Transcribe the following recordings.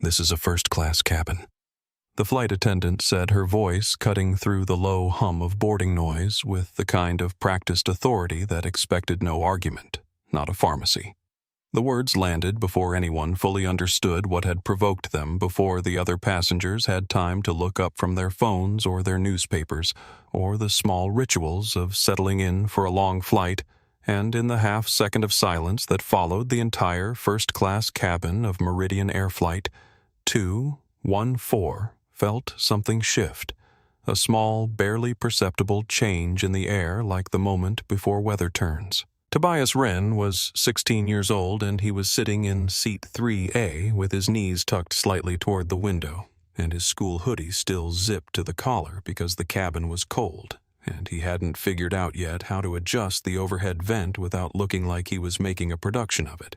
"This is a first-class cabin," the flight attendant said, her voice cutting through the low hum of boarding noise with the kind of practiced authority that expected no argument, not a pharmacy. The words landed before anyone fully understood what had provoked them, before the other passengers had time to look up from their phones or their newspapers, or the small rituals of settling in for a long flight, and in the half-second of silence that followed the entire first-class cabin of Meridian Air Flight 214 felt something shift, a small, barely perceptible change in the air, like the moment before weather turns. Tobias Wren was 16 years old, and he was sitting in seat 3A with his knees tucked slightly toward the window, and his school hoodie still zipped to the collar because the cabin was cold, and he hadn't figured out yet how to adjust the overhead vent without looking like he was making a production of it.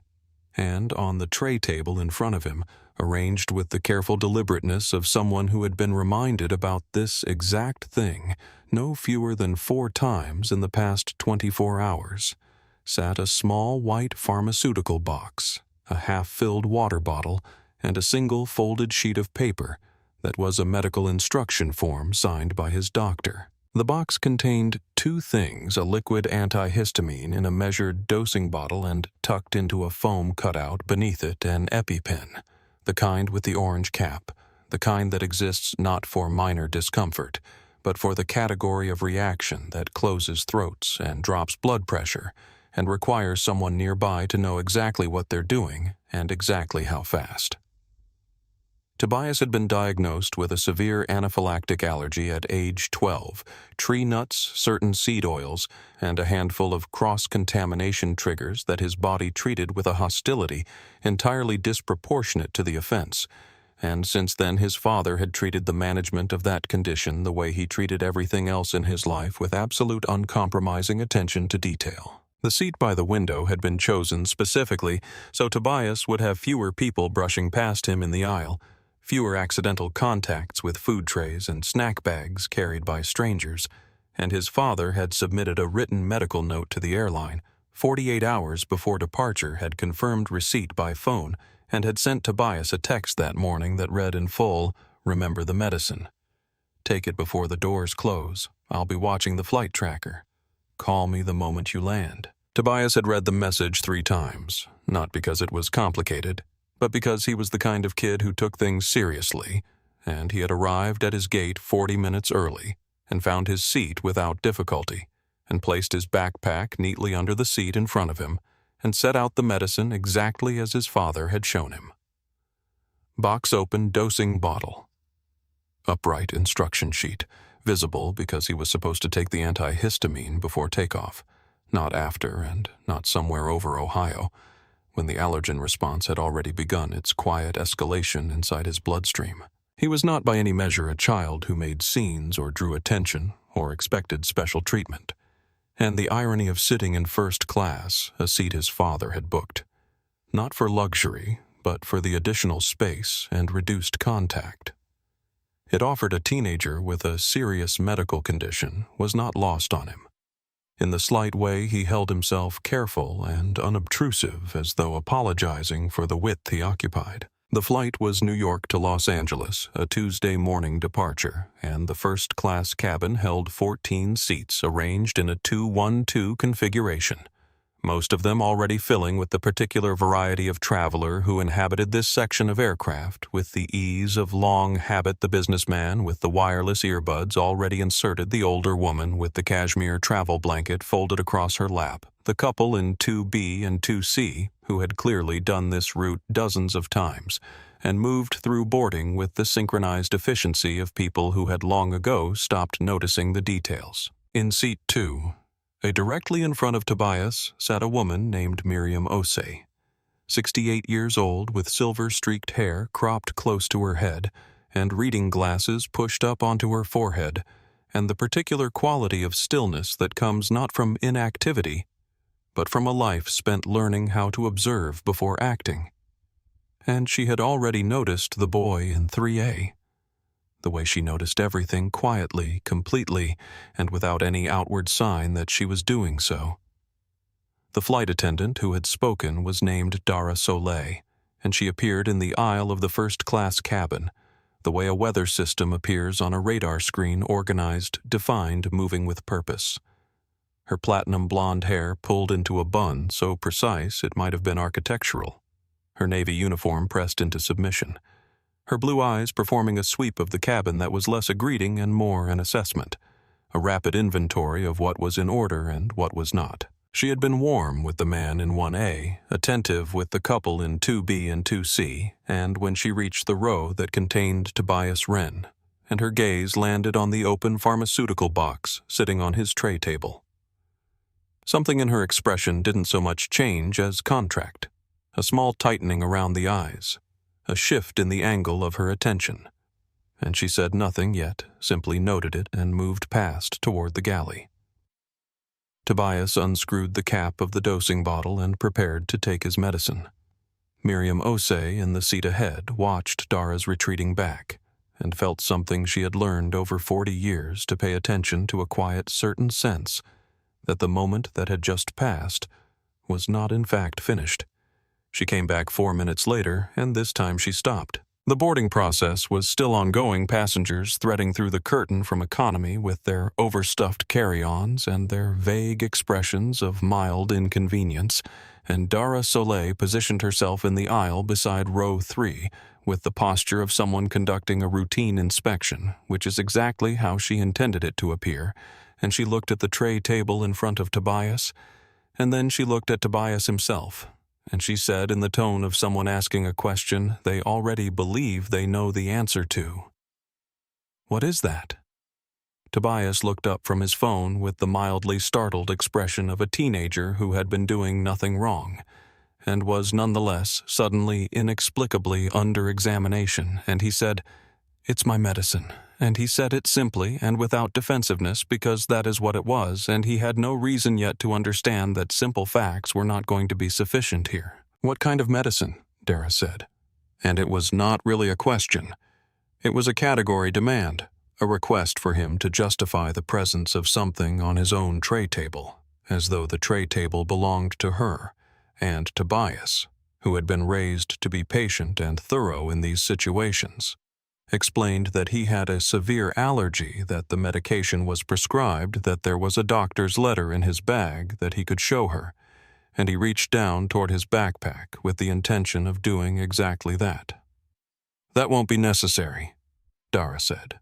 And on the tray table in front of him, arranged with the careful deliberateness of someone who had been reminded about this exact thing no fewer than 4 times in the past 24 hours, sat a small white pharmaceutical box, a half-filled water bottle, and a single folded sheet of paper that was a medical instruction form signed by his doctor. The box contained 2 things: a liquid antihistamine in a measured dosing bottle, and tucked into a foam cutout beneath it an EpiPen, the kind with the orange cap, the kind that exists not for minor discomfort, but for the category of reaction that closes throats and drops blood pressure, and requires someone nearby to know exactly what they're doing and exactly how fast. Tobias had been diagnosed with a severe anaphylactic allergy at age 12, tree nuts, certain seed oils, and a handful of cross-contamination triggers that his body treated with a hostility entirely disproportionate to the offense, and since then his father had treated the management of that condition the way he treated everything else in his life, with absolute uncompromising attention to detail. The seat by the window had been chosen specifically so Tobias would have fewer people brushing past him in the aisle, fewer accidental contacts with food trays and snack bags carried by strangers, and his father had submitted a written medical note to the airline 48 hours before departure, had confirmed receipt by phone, and had sent Tobias a text that morning that read in full, "Remember the medicine. Take it before the doors close. I'll be watching the flight tracker. Call me the moment you land." Tobias had read the message 3 times, not because it was complicated, but because he was the kind of kid who took things seriously, and he had arrived at his gate 40 minutes early and found his seat without difficulty, and placed his backpack neatly under the seat in front of him, and set out the medicine exactly as his father had shown him. Box open dosing bottle. Upright instruction sheet, visible because he was supposed to take the antihistamine before takeoff, not after, and not somewhere over Ohio, when the allergen response had already begun its quiet escalation inside his bloodstream. He was not by any measure a child who made scenes or drew attention or expected special treatment, and the irony of sitting in first class, a seat his father had booked, not for luxury, but for the additional space and reduced contact. It offered a teenager with a serious medical condition, was not lost on him. In the slight way he held himself careful and unobtrusive, as though apologizing for the width he occupied. The flight was New York to Los Angeles, a Tuesday morning departure, and the first-class cabin held 14 seats arranged in a 2-1-2 configuration, most of them already filling with the particular variety of traveler who inhabited this section of aircraft, with the ease of long habit the businessman with the wireless earbuds already inserted, the older woman with the cashmere travel blanket folded across her lap, the couple in 2B and 2C who had clearly done this route dozens of times, and moved through boarding with the synchronized efficiency of people who had long ago stopped noticing the details. In seat 2, directly in front of Tobias, sat a woman named Miriam Osei, 68 years old, with silver-streaked hair cropped close to her head, and reading glasses pushed up onto her forehead, and the particular quality of stillness that comes not from inactivity, but from a life spent learning how to observe before acting. And she had already noticed the boy in 3A, the way she noticed everything quietly, completely, and without any outward sign that she was doing so. The flight attendant who had spoken was named Dara Soleil, and she appeared in the aisle of the first-class cabin, the way a weather system appears on a radar screen, organized, defined, moving with purpose. Her platinum blonde hair pulled into a bun so precise it might have been architectural, her navy uniform pressed into submission, her blue eyes performing a sweep of the cabin that was less a greeting and more an assessment, a rapid inventory of what was in order and what was not. She had been warm with the man in 1A, attentive with the couple in 2B and 2C, and when she reached the row that contained Tobias Wren, and her gaze landed on the open pharmaceutical box sitting on his tray table. Something in her expression didn't so much change as contract, a small tightening around the eyes, a shift in the angle of her attention, and she said nothing yet, simply noted it and moved past toward the galley. Tobias unscrewed the cap of the dosing bottle and prepared to take his medicine. Miriam Osei, in the seat ahead, watched Dara's retreating back and felt something she had learned over 40 years to pay attention to, a quiet, certain sense that the moment that had just passed was not in fact finished. She came back 4 minutes later, and this time she stopped. The boarding process was still ongoing, passengers threading through the curtain from economy with their overstuffed carry-ons and their vague expressions of mild inconvenience, and Dara Soleil positioned herself in the aisle beside row 3 with the posture of someone conducting a routine inspection, which is exactly how she intended it to appear, and she looked at the tray table in front of Tobias, and then she looked at Tobias himself, and she said in the tone of someone asking a question they already believe they know the answer to, "What is that?" Tobias looked up from his phone with the mildly startled expression of a teenager who had been doing nothing wrong, and was nonetheless suddenly, inexplicably under examination, and he said, "It's my medicine." And he said it simply and without defensiveness because that is what it was, and he had no reason yet to understand that simple facts were not going to be sufficient here. "What kind of medicine?" Dara said. And it was not really a question. It was a category demand, a request for him to justify the presence of something on his own tray table, as though the tray table belonged to her, and Tobias, who had been raised to be patient and thorough in these situations, explained that he had a severe allergy, that the medication was prescribed, that there was a doctor's letter in his bag that he could show her, and he reached down toward his backpack with the intention of doing exactly that. "That won't be necessary," Dara said,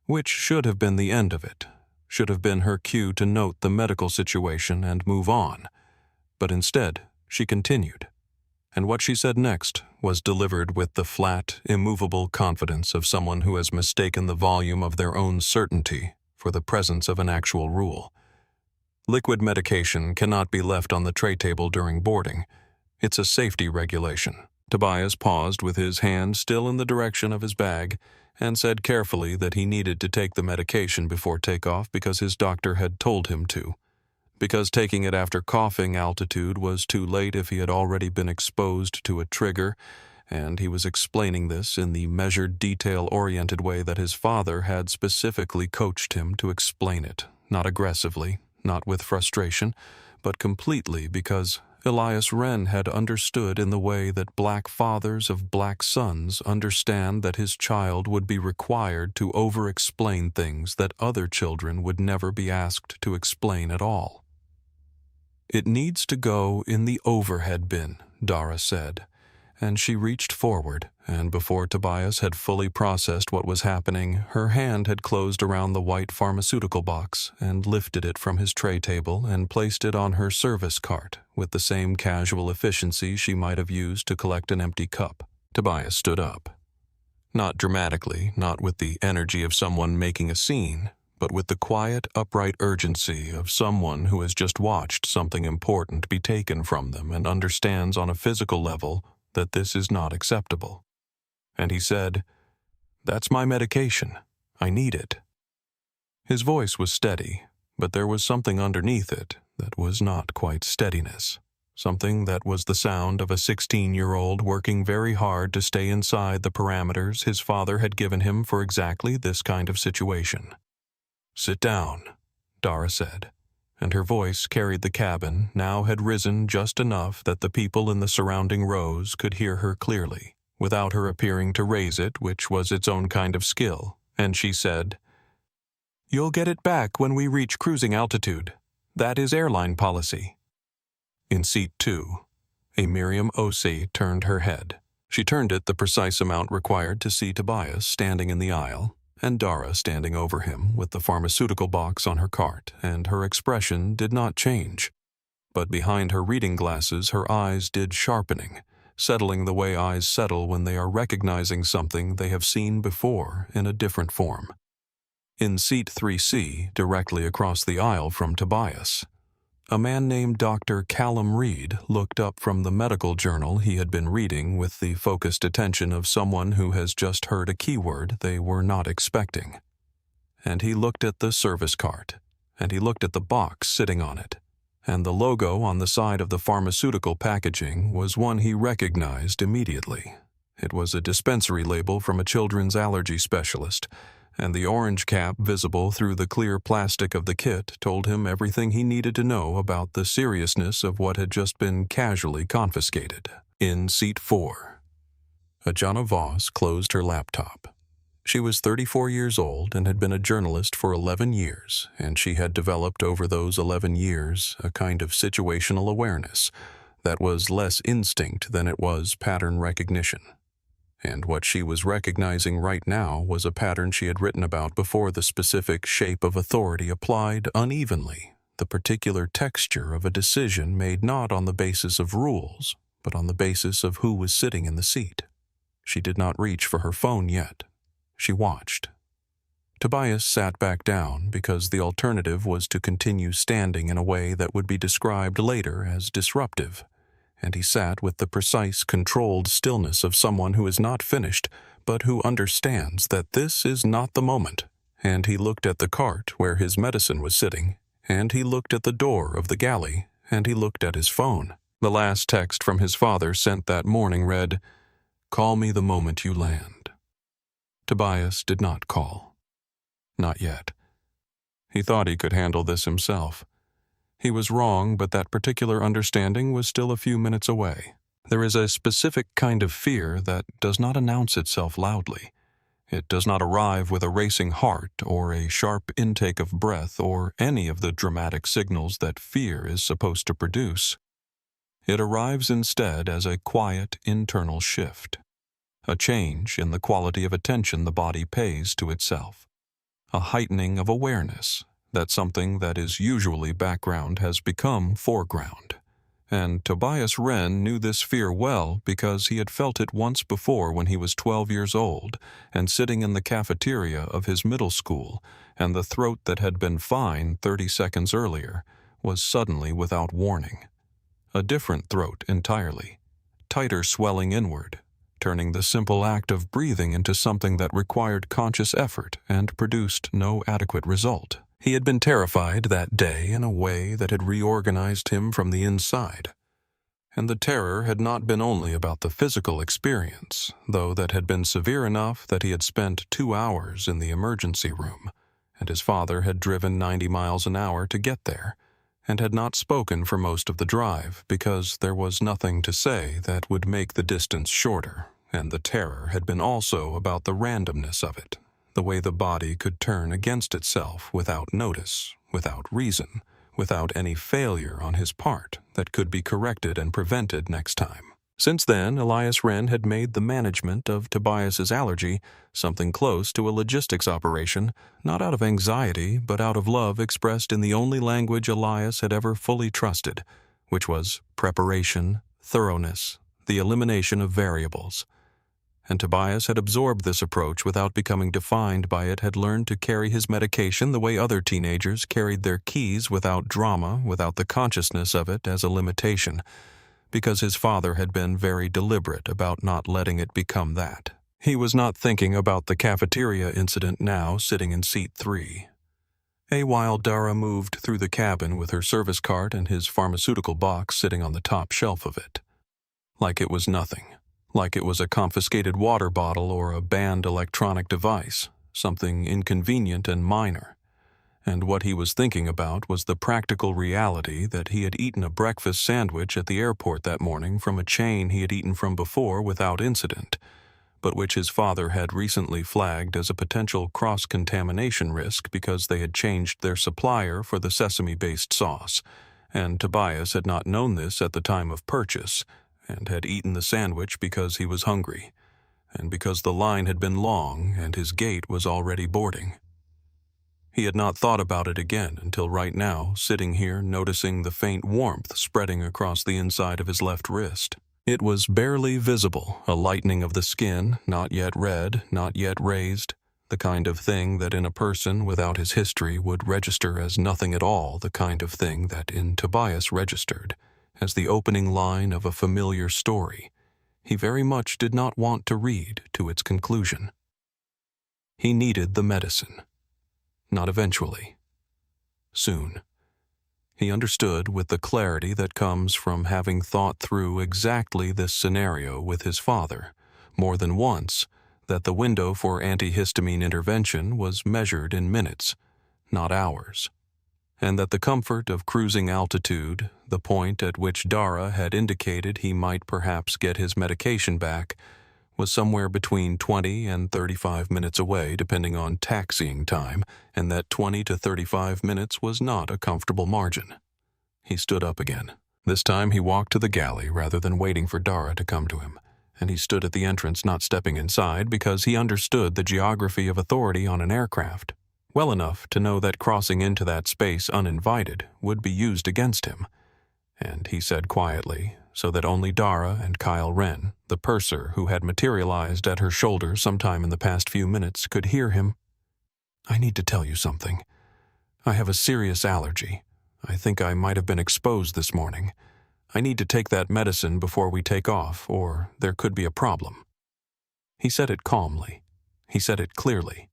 which should have been the end of it, should have been her cue to note the medical situation and move on, but instead she continued. And what she said next was delivered with the flat, immovable confidence of someone who has mistaken the volume of their own certainty for the presence of an actual rule. Liquid medication cannot be left on the tray table during boarding. It's a safety regulation. Tobias paused with his hand still in the direction of his bag and said carefully that he needed to take the medication before takeoff because his doctor had told him to, because taking it after coughing altitude was too late if he had already been exposed to a trigger, and he was explaining this in the measured, detail-oriented way that his father had specifically coached him to explain it, not aggressively, not with frustration, but completely because Elias Wren had understood in the way that black fathers of black sons understand that his child would be required to over-explain things that other children would never be asked to explain at all. "It needs to go in the overhead bin," Dara said, and she reached forward, and before Tobias had fully processed what was happening, her hand had closed around the white pharmaceutical box and lifted it from his tray table and placed it on her service cart with the same casual efficiency she might have used to collect an empty cup. Tobias stood up. Not dramatically, not with the energy of someone making a scene, but with the quiet, upright urgency of someone who has just watched something important be taken from them and understands on a physical level that this is not acceptable. And he said, "That's my medication. I need it." His voice was steady, but there was something underneath it that was not quite steadiness, something that was the sound of a 16-year-old working very hard to stay inside the parameters his father had given him for exactly this kind of situation. "Sit down," Dara said, and her voice carried the cabin now had risen just enough that the people in the surrounding rows could hear her clearly, without her appearing to raise it, which was its own kind of skill, and she said, "You'll get it back when we reach cruising altitude. That is airline policy." In seat 2, a Miriam Osei turned her head. She turned it the precise amount required to see Tobias standing in the aisle, and Dara standing over him with the pharmaceutical box on her cart, and her expression did not change. But behind her reading glasses her eyes did sharpening, settling the way eyes settle when they are recognizing something they have seen before in a different form. In seat 3C, directly across the aisle from Tobias, a man named Dr. Callum Reed looked up from the medical journal he had been reading with the focused attention of someone who has just heard a keyword they were not expecting. And he looked at the service cart, and he looked at the box sitting on it, and the logo on the side of the pharmaceutical packaging was one he recognized immediately. It was a dispensary label from a children's allergy specialist, and the orange cap visible through the clear plastic of the kit told him everything he needed to know about the seriousness of what had just been casually confiscated. In seat 4, Ajana Voss closed her laptop. She was 34 years old and had been a journalist for 11 years, and she had developed over those 11 years a kind of situational awareness that was less instinct than it was pattern recognition. And what she was recognizing right now was a pattern she had written about before: the specific shape of authority applied unevenly, the particular texture of a decision made not on the basis of rules, but on the basis of who was sitting in the seat. She did not reach for her phone yet. She watched. Tobias sat back down because the alternative was to continue standing in a way that would be described later as disruptive. And he sat with the precise, controlled stillness of someone who is not finished, but who understands that this is not the moment. And he looked at the cart where his medicine was sitting, and he looked at the door of the galley, and he looked at his phone. The last text from his father sent that morning read, "Call me the moment you land." Tobias did not call. Not yet. He thought he could handle this himself. He was wrong, but that particular understanding was still a few minutes away. There is a specific kind of fear that does not announce itself loudly. It does not arrive with a racing heart or a sharp intake of breath or any of the dramatic signals that fear is supposed to produce. It arrives instead as a quiet internal shift, a change in the quality of attention the body pays to itself, a heightening of awareness that something that is usually background has become foreground. And Tobias Wren knew this fear well because he had felt it once before when he was 12 years old and sitting in the cafeteria of his middle school, and the throat that had been fine 30 seconds earlier was suddenly without warning. A different throat entirely, tighter swelling inward, turning the simple act of breathing into something that required conscious effort and produced no adequate result. He had been terrified that day in a way that had reorganized him from the inside. And the terror had not been only about the physical experience, though that had been severe enough that he had spent 2 hours in the emergency room, and his father had driven 90 miles an hour to get there, and had not spoken for most of the drive because there was nothing to say that would make the distance shorter, and the terror had been also about the randomness of it. The way the body could turn against itself without notice, without reason, without any failure on his part that could be corrected and prevented next time. Since then, Elias Wren had made the management of Tobias's allergy something close to a logistics operation, not out of anxiety, but out of love expressed in the only language Elias had ever fully trusted, which was preparation, thoroughness, the elimination of variables. And Tobias had absorbed this approach without becoming defined by it, had learned to carry his medication the way other teenagers carried their keys, without drama, without the consciousness of it as a limitation, because his father had been very deliberate about not letting it become that. He was not thinking about the cafeteria incident now, sitting in seat 3. While Dara moved through the cabin with her service cart and his pharmaceutical box sitting on the top shelf of it. Like it was nothing. Like it was a confiscated water bottle or a banned electronic device, something inconvenient and minor. and what he was thinking about was the practical reality that he had eaten a breakfast sandwich at the airport that morning from a chain he had eaten from before without incident, but which his father had recently flagged as a potential cross-contamination risk because they had changed their supplier for the sesame-based sauce, and Tobias had not known this at the time of purchase, and had eaten the sandwich because he was hungry, and because the line had been long and his gate was already boarding. He had not thought about it again until right now, sitting here noticing the faint warmth spreading across the inside of his left wrist. It was barely visible, a lightening of the skin, not yet red, not yet raised, the kind of thing that in a person without his history would register as nothing at all, the kind of thing that in Tobias registered as the opening line of a familiar story he very much did not want to read to its conclusion. He needed the medicine. Not eventually. Soon. He understood with the clarity that comes from having thought through exactly this scenario with his father, more than once, that the window for antihistamine intervention was measured in minutes, not hours, and that the comfort of cruising altitude, the point at which Dara had indicated he might perhaps get his medication back, was somewhere between 20 and 35 minutes away depending on taxiing time, and that 20 to 35 minutes was not a comfortable margin. He stood up again. This time he walked to the galley rather than waiting for Dara to come to him, and he stood at the entrance not stepping inside because he understood the geography of authority on an aircraft, well enough to know that crossing into that space uninvited would be used against him. And he said quietly, so that only Dara and Kyle Wren, the purser who had materialized at her shoulder sometime in the past few minutes, could hear him. "I need to tell you something. I have a serious allergy. I think I might have been exposed this morning. I need to take that medicine before we take off, or there could be a problem." He said it calmly. He said it clearly.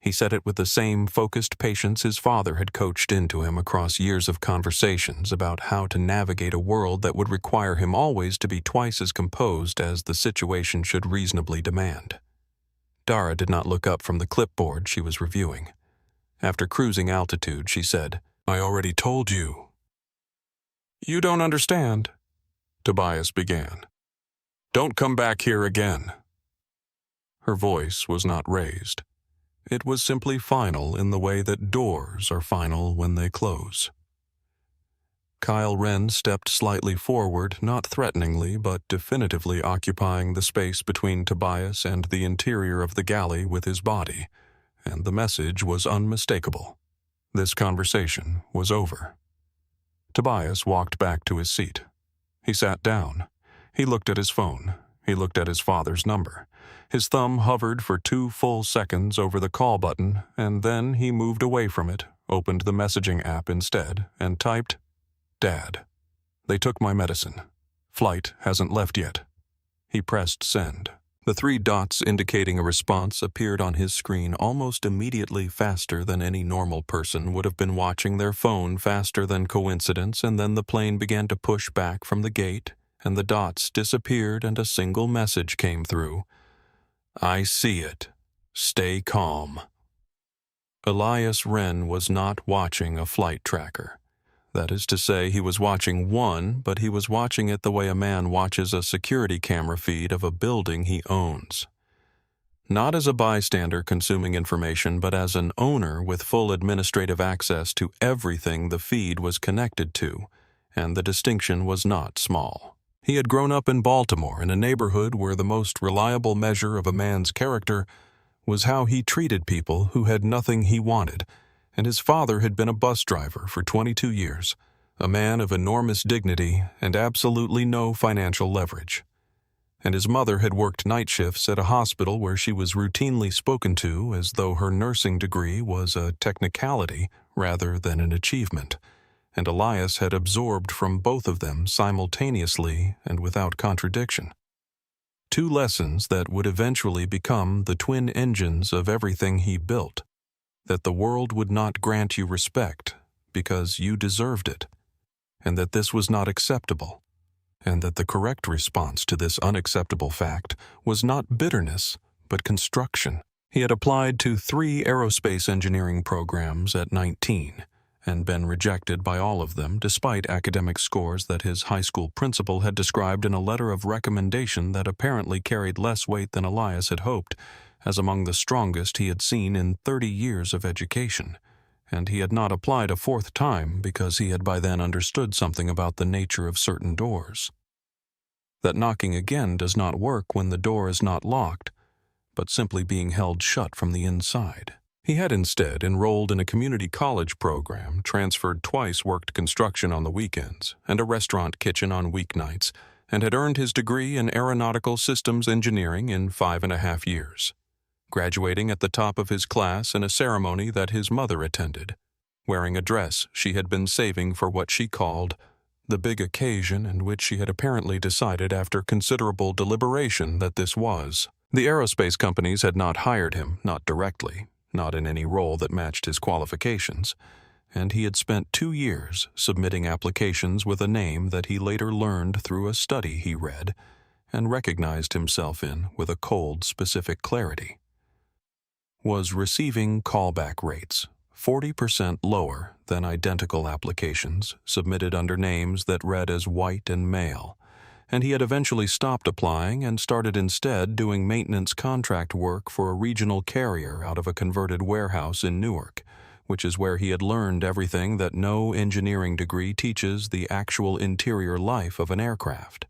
He said it with the same focused patience his father had coached into him across years of conversations about how to navigate a world that would require him always to be twice as composed as the situation should reasonably demand. Dara did not look up from the clipboard she was reviewing. After cruising altitude, she said, "I already told you." "You don't understand," Tobias began. "Don't come back here again." Her voice was not raised. It was simply final in the way that doors are final when they close. Kyle Wren stepped slightly forward, not threateningly but definitively occupying the space between Tobias and the interior of the galley with his body, and the message was unmistakable. This conversation was over. Tobias walked back to his seat. He sat down. He looked at his phone. He looked at his father's number. His thumb hovered for 2 full seconds over the call button, and then he moved away from it, opened the messaging app instead, and typed, "Dad, they took my medicine. Flight hasn't left yet." He pressed send. The 3 dots indicating a response appeared on his screen almost immediately, faster than any normal person would have been watching their phone, faster than coincidence, and then the plane began to push back from the gate, and the dots disappeared and a single message came through. "I see it. Stay calm." Elias Wren was not watching a flight tracker. That is to say, he was watching one, but he was watching it the way a man watches a security camera feed of a building he owns. Not as a bystander consuming information, but as an owner with full administrative access to everything the feed was connected to, and the distinction was not small. He had grown up in Baltimore in a neighborhood where the most reliable measure of a man's character was how he treated people who had nothing he wanted, and his father had been a bus driver for 22 years, a man of enormous dignity and absolutely no financial leverage. And his mother had worked night shifts at a hospital where she was routinely spoken to as though her nursing degree was a technicality rather than an achievement, and Elias had absorbed from both of them simultaneously and without contradiction. 2 lessons that would eventually become the twin engines of everything he built: that the world would not grant you respect because you deserved it, and that this was not acceptable, and that the correct response to this unacceptable fact was not bitterness but construction. He had applied to 3 aerospace engineering programs at 19 and been rejected by all of them despite academic scores that his high school principal had described in a letter of recommendation that apparently carried less weight than Elias had hoped, as among the strongest he had seen in 30 years of education. And he had not applied a 4th time because he had by then understood something about the nature of certain doors. That knocking again does not work when the door is not locked, but simply being held shut from the inside. He had instead enrolled in a community college program, transferred twice, worked construction on the weekends, and a restaurant kitchen on weeknights, and had earned his degree in aeronautical systems engineering in 5.5 years, graduating at the top of his class in a ceremony that his mother attended, wearing a dress she had been saving for what she called the big occasion, and which she had apparently decided after considerable deliberation that this was. The aerospace companies had not hired him, not directly, not in any role that matched his qualifications, and he had spent 2 years submitting applications with a name that he later learned through a study he read and recognized himself in with a cold, specific clarity. Was receiving callback rates 40% lower than identical applications submitted under names that read as white and male, and he had eventually stopped applying and started instead doing maintenance contract work for a regional carrier out of a converted warehouse in Newark, which is where he had learned everything that no engineering degree teaches: the actual interior life of an aircraft,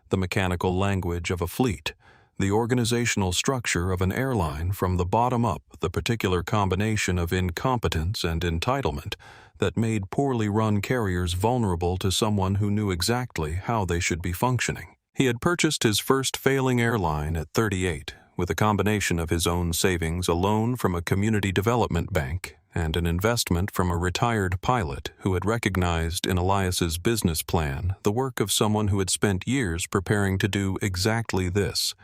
the mechanical language of a fleet, the organizational structure of an airline from the bottom up, the particular combination of incompetence and entitlement that made poorly run carriers vulnerable to someone who knew exactly how they should be functioning. He had purchased his first failing airline at 38, with a combination of his own savings, a loan from a community development bank, and an investment from a retired pilot who had recognized in Elias's business plan the work of someone who had spent years preparing to do exactly this,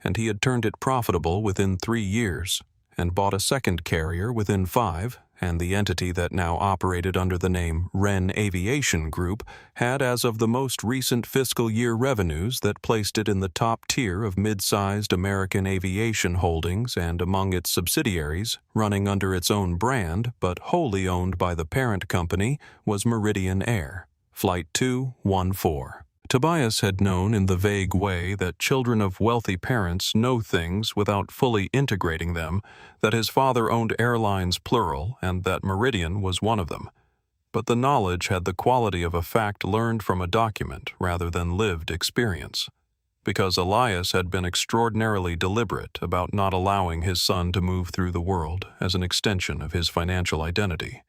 and he had turned it profitable within 3 years, and bought a second carrier within 5, and the entity that now operated under the name Wren Aviation Group had, as of the most recent fiscal year, revenues that placed it in the top tier of mid-sized American aviation holdings, and among its subsidiaries, running under its own brand but wholly owned by the parent company, was Meridian Air, Flight 214. Tobias had known in the vague way that children of wealthy parents know things without fully integrating them, that his father owned airlines plural and that Meridian was one of them. But the knowledge had the quality of a fact learned from a document rather than lived experience, because Elias had been extraordinarily deliberate about not allowing his son to move through the world as an extension of his financial identity,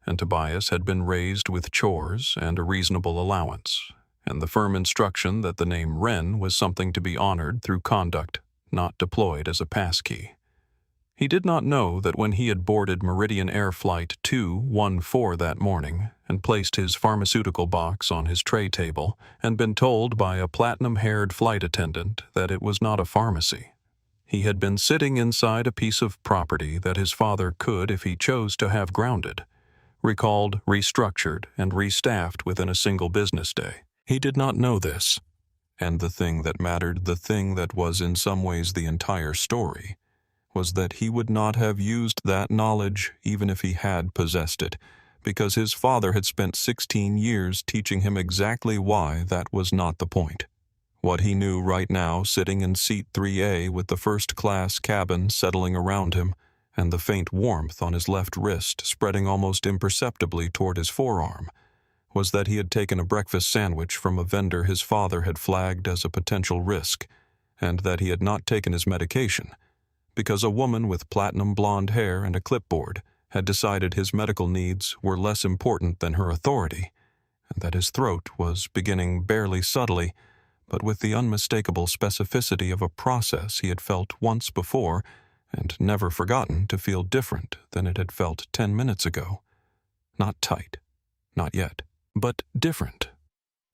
and Tobias had been raised with chores and a reasonable allowance, and the firm instruction that the name Wren was something to be honored through conduct, not deployed as a passkey. He did not know that when he had boarded Meridian Air Flight 214 that morning and placed his pharmaceutical box on his tray table and been told by a platinum-haired flight attendant that it was not a pharmacy, he had been sitting inside a piece of property that his father could, if he chose, to have grounded, recalled, restructured, and restaffed within a single business day. He did not know this, and the thing that mattered, the thing that was in some ways the entire story, was that he would not have used that knowledge even if he had possessed it, because his father had spent 16 years teaching him exactly why that was not the point. What he knew right now, sitting in seat 3A with the first-class cabin settling around him, and the faint warmth on his left wrist spreading almost imperceptibly toward his forearm, was that he had taken a breakfast sandwich from a vendor his father had flagged as a potential risk, and that he had not taken his medication, because a woman with platinum blonde hair and a clipboard had decided his medical needs were less important than her authority, and that his throat was beginning barely subtly, but with the unmistakable specificity of a process he had felt once before and never forgotten to feel different than it had felt 10 minutes ago. Not tight, not yet, but different.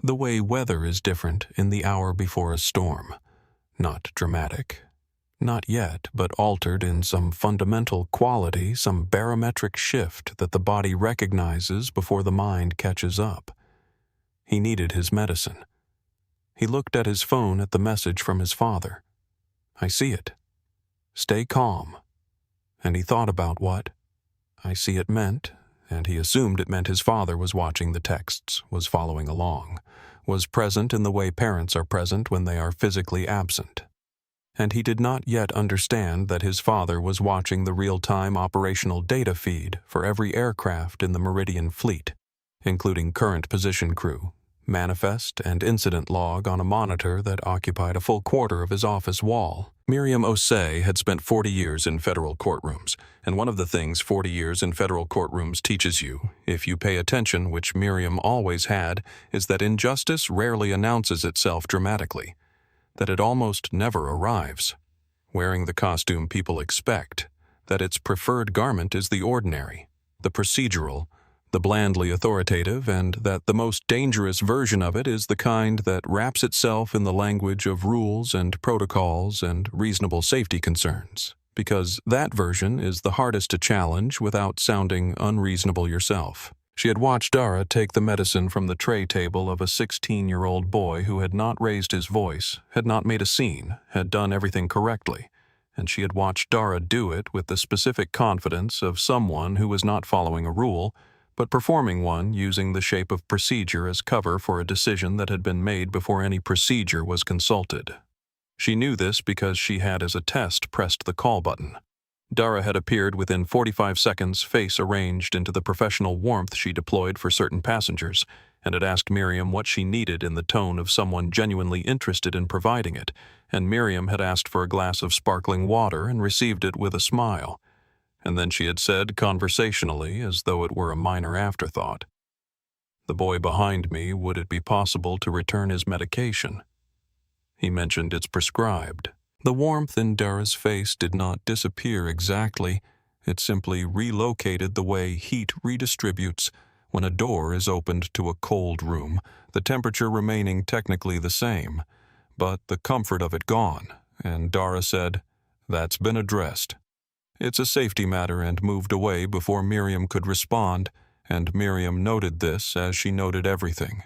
The way weather is different in the hour before a storm. Not dramatic. Not yet, but altered in some fundamental quality, some barometric shift that the body recognizes before the mind catches up. He needed his medicine. He looked at his phone at the message from his father. "I see it. Stay calm. and he thought about what I see it meant, and he assumed it meant his father was watching the texts, was following along, was present in the way parents are present when they are physically absent. And he did not yet understand that his father was watching the real-time operational data feed for every aircraft in the Meridian fleet, including current position crew, manifest and incident log on a monitor that occupied a full quarter of his office wall. Miriam Osei had spent 40 years in federal courtrooms, and one of the things 40 years in federal courtrooms teaches you, if you pay attention, which Miriam always had, is that injustice rarely announces itself dramatically, that it almost never arrives, wearing the costume people expect, that its preferred garment is the ordinary, the procedural, the blandly authoritative, and that the most dangerous version of it is the kind that wraps itself in the language of rules and protocols and reasonable safety concerns, because that version is the hardest to challenge without sounding unreasonable yourself. She had watched Dara take the medicine from the tray table of a 16-year-old boy who had not raised his voice, had not made a scene, had done everything correctly, and she had watched Dara do it with the specific confidence of someone who was not following a rule, but performing one using the shape of procedure as cover for a decision that had been made before any procedure was consulted. She knew this because she had as a test pressed the call button. Dara had appeared within 45 seconds, face arranged into the professional warmth she deployed for certain passengers, and had asked Miriam what she needed in the tone of someone genuinely interested in providing it, and Miriam had asked for a glass of sparkling water and received it with a smile. And then she had said conversationally, as though it were a minor afterthought, "The boy behind me, would it be possible to return his medication?" He mentioned it's prescribed. The warmth in Dara's face did not disappear exactly. It simply relocated the way heat redistributes when a door is opened to a cold room, the temperature remaining technically the same, but the comfort of it gone, and Dara said, "That's been addressed." It's a safety matter, and moved away before Miriam could respond, and Miriam noted this as she noted everything.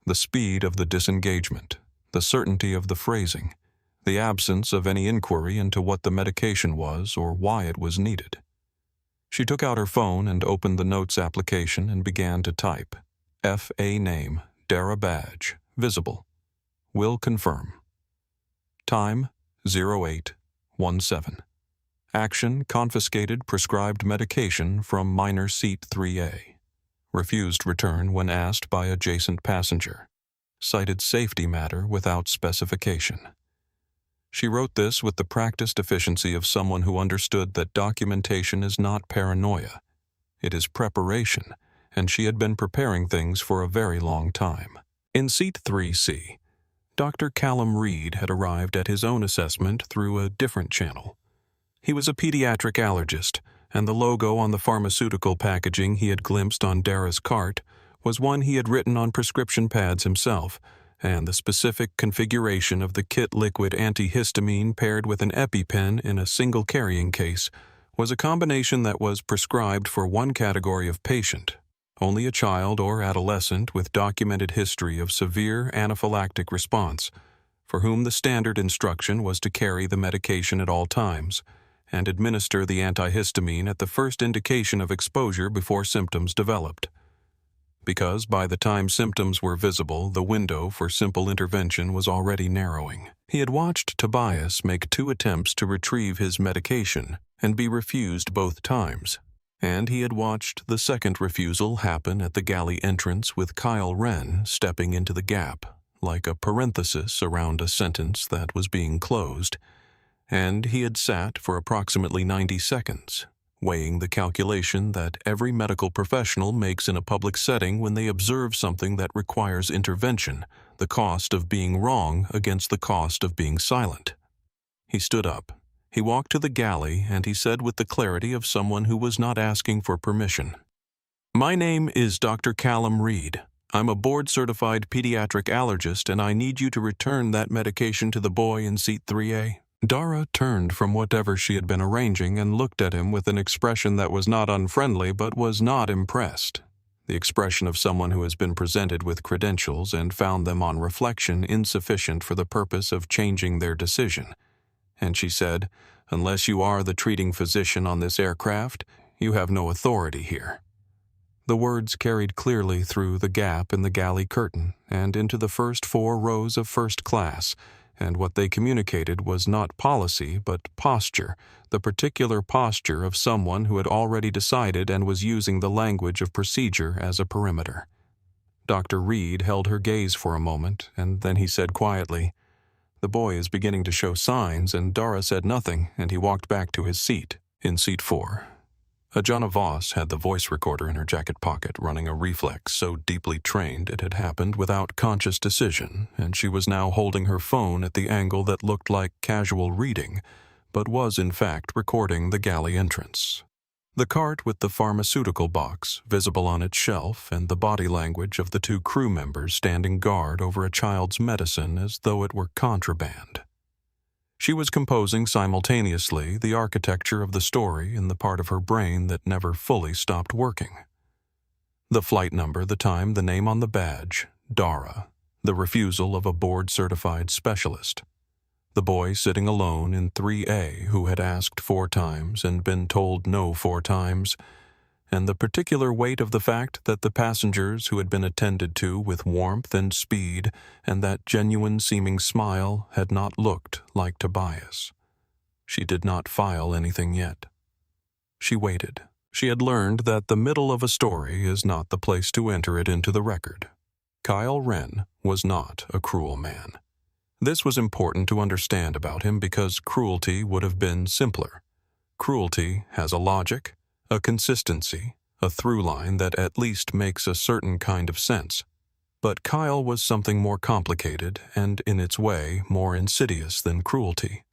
The speed of the disengagement, the certainty of the phrasing, the absence of any inquiry into what the medication was or why it was needed. She took out her phone and opened the notes application and began to type. F.A. name, Dara badge, visible. Will confirm. Time, 0817. Action, confiscated prescribed medication from minor seat 3A. Refused return when asked by adjacent passenger. Cited safety matter without specification. She wrote this with the practiced efficiency of someone who understood that documentation is not paranoia. It is preparation, and she had been preparing things for a very long time. In seat 3C, Dr. Callum Reed had arrived at his own assessment through a different channel. He was a pediatric allergist, and the logo on the pharmaceutical packaging he had glimpsed on Dara's cart was one he had written on prescription pads himself, and the specific configuration of the kit liquid antihistamine paired with an EpiPen in a single carrying case was a combination that was prescribed for one category of patient, only a child or adolescent with documented history of severe anaphylactic response, for whom the standard instruction was to carry the medication at all times and administer the antihistamine at the first indication of exposure before symptoms developed. Because by the time symptoms were visible, the window for simple intervention was already narrowing. He had watched Tobias make 2 attempts to retrieve his medication and be refused both times, and he had watched the second refusal happen at the galley entrance with Kyle Wren stepping into the gap, like a parenthesis around a sentence that was being closed, and he had sat for approximately 90 seconds, weighing the calculation that every medical professional makes in a public setting when they observe something that requires intervention, the cost of being wrong against the cost of being silent. He stood up. He walked to the galley, and he said with the clarity of someone who was not asking for permission, "My name is Dr. Callum Reed. I'm a board-certified pediatric allergist, and I need you to return that medication to the boy in seat 3A. Dara turned from whatever she had been arranging and looked at him with an expression that was not unfriendly but was not impressed. The expression of someone who has been presented with credentials and found them on reflection insufficient for the purpose of changing their decision. And she said, Unless you are the treating physician on this aircraft, you have no authority here." The words carried clearly through the gap in the galley curtain and into the first 4 rows of first class, and what they communicated was not policy but posture, the particular posture of someone who had already decided and was using the language of procedure as a perimeter. Dr. Reed held her gaze for a moment, and then he said quietly, "The boy is beginning to show signs," and Dara said nothing, and he walked back to his seat, in seat 4. Ajana Voss had the voice recorder in her jacket pocket, running a reflex so deeply trained it had happened without conscious decision, and she was now holding her phone at the angle that looked like casual reading, but was in fact recording the galley entrance. The cart with the pharmaceutical box visible on its shelf and the body language of the 2 crew members standing guard over a child's medicine as though it were contraband. She was composing simultaneously the architecture of the story in the part of her brain that never fully stopped working. The flight number, the time, the name on the badge, Dara, the refusal of a board-certified specialist, the boy sitting alone in 3A who had asked 4 times and been told no 4 times, and the particular weight of the fact that the passengers who had been attended to with warmth and speed and that genuine-seeming smile had not looked like Tobias. She did not file anything yet. She waited. She had learned that the middle of a story is not the place to enter it into the record. Kyle Wren was not a cruel man. This was important to understand about him because cruelty would have been simpler. Cruelty has a logic, a consistency, a through line that at least makes a certain kind of sense. But Kyle was something more complicated and, in its way, more insidious than cruelty,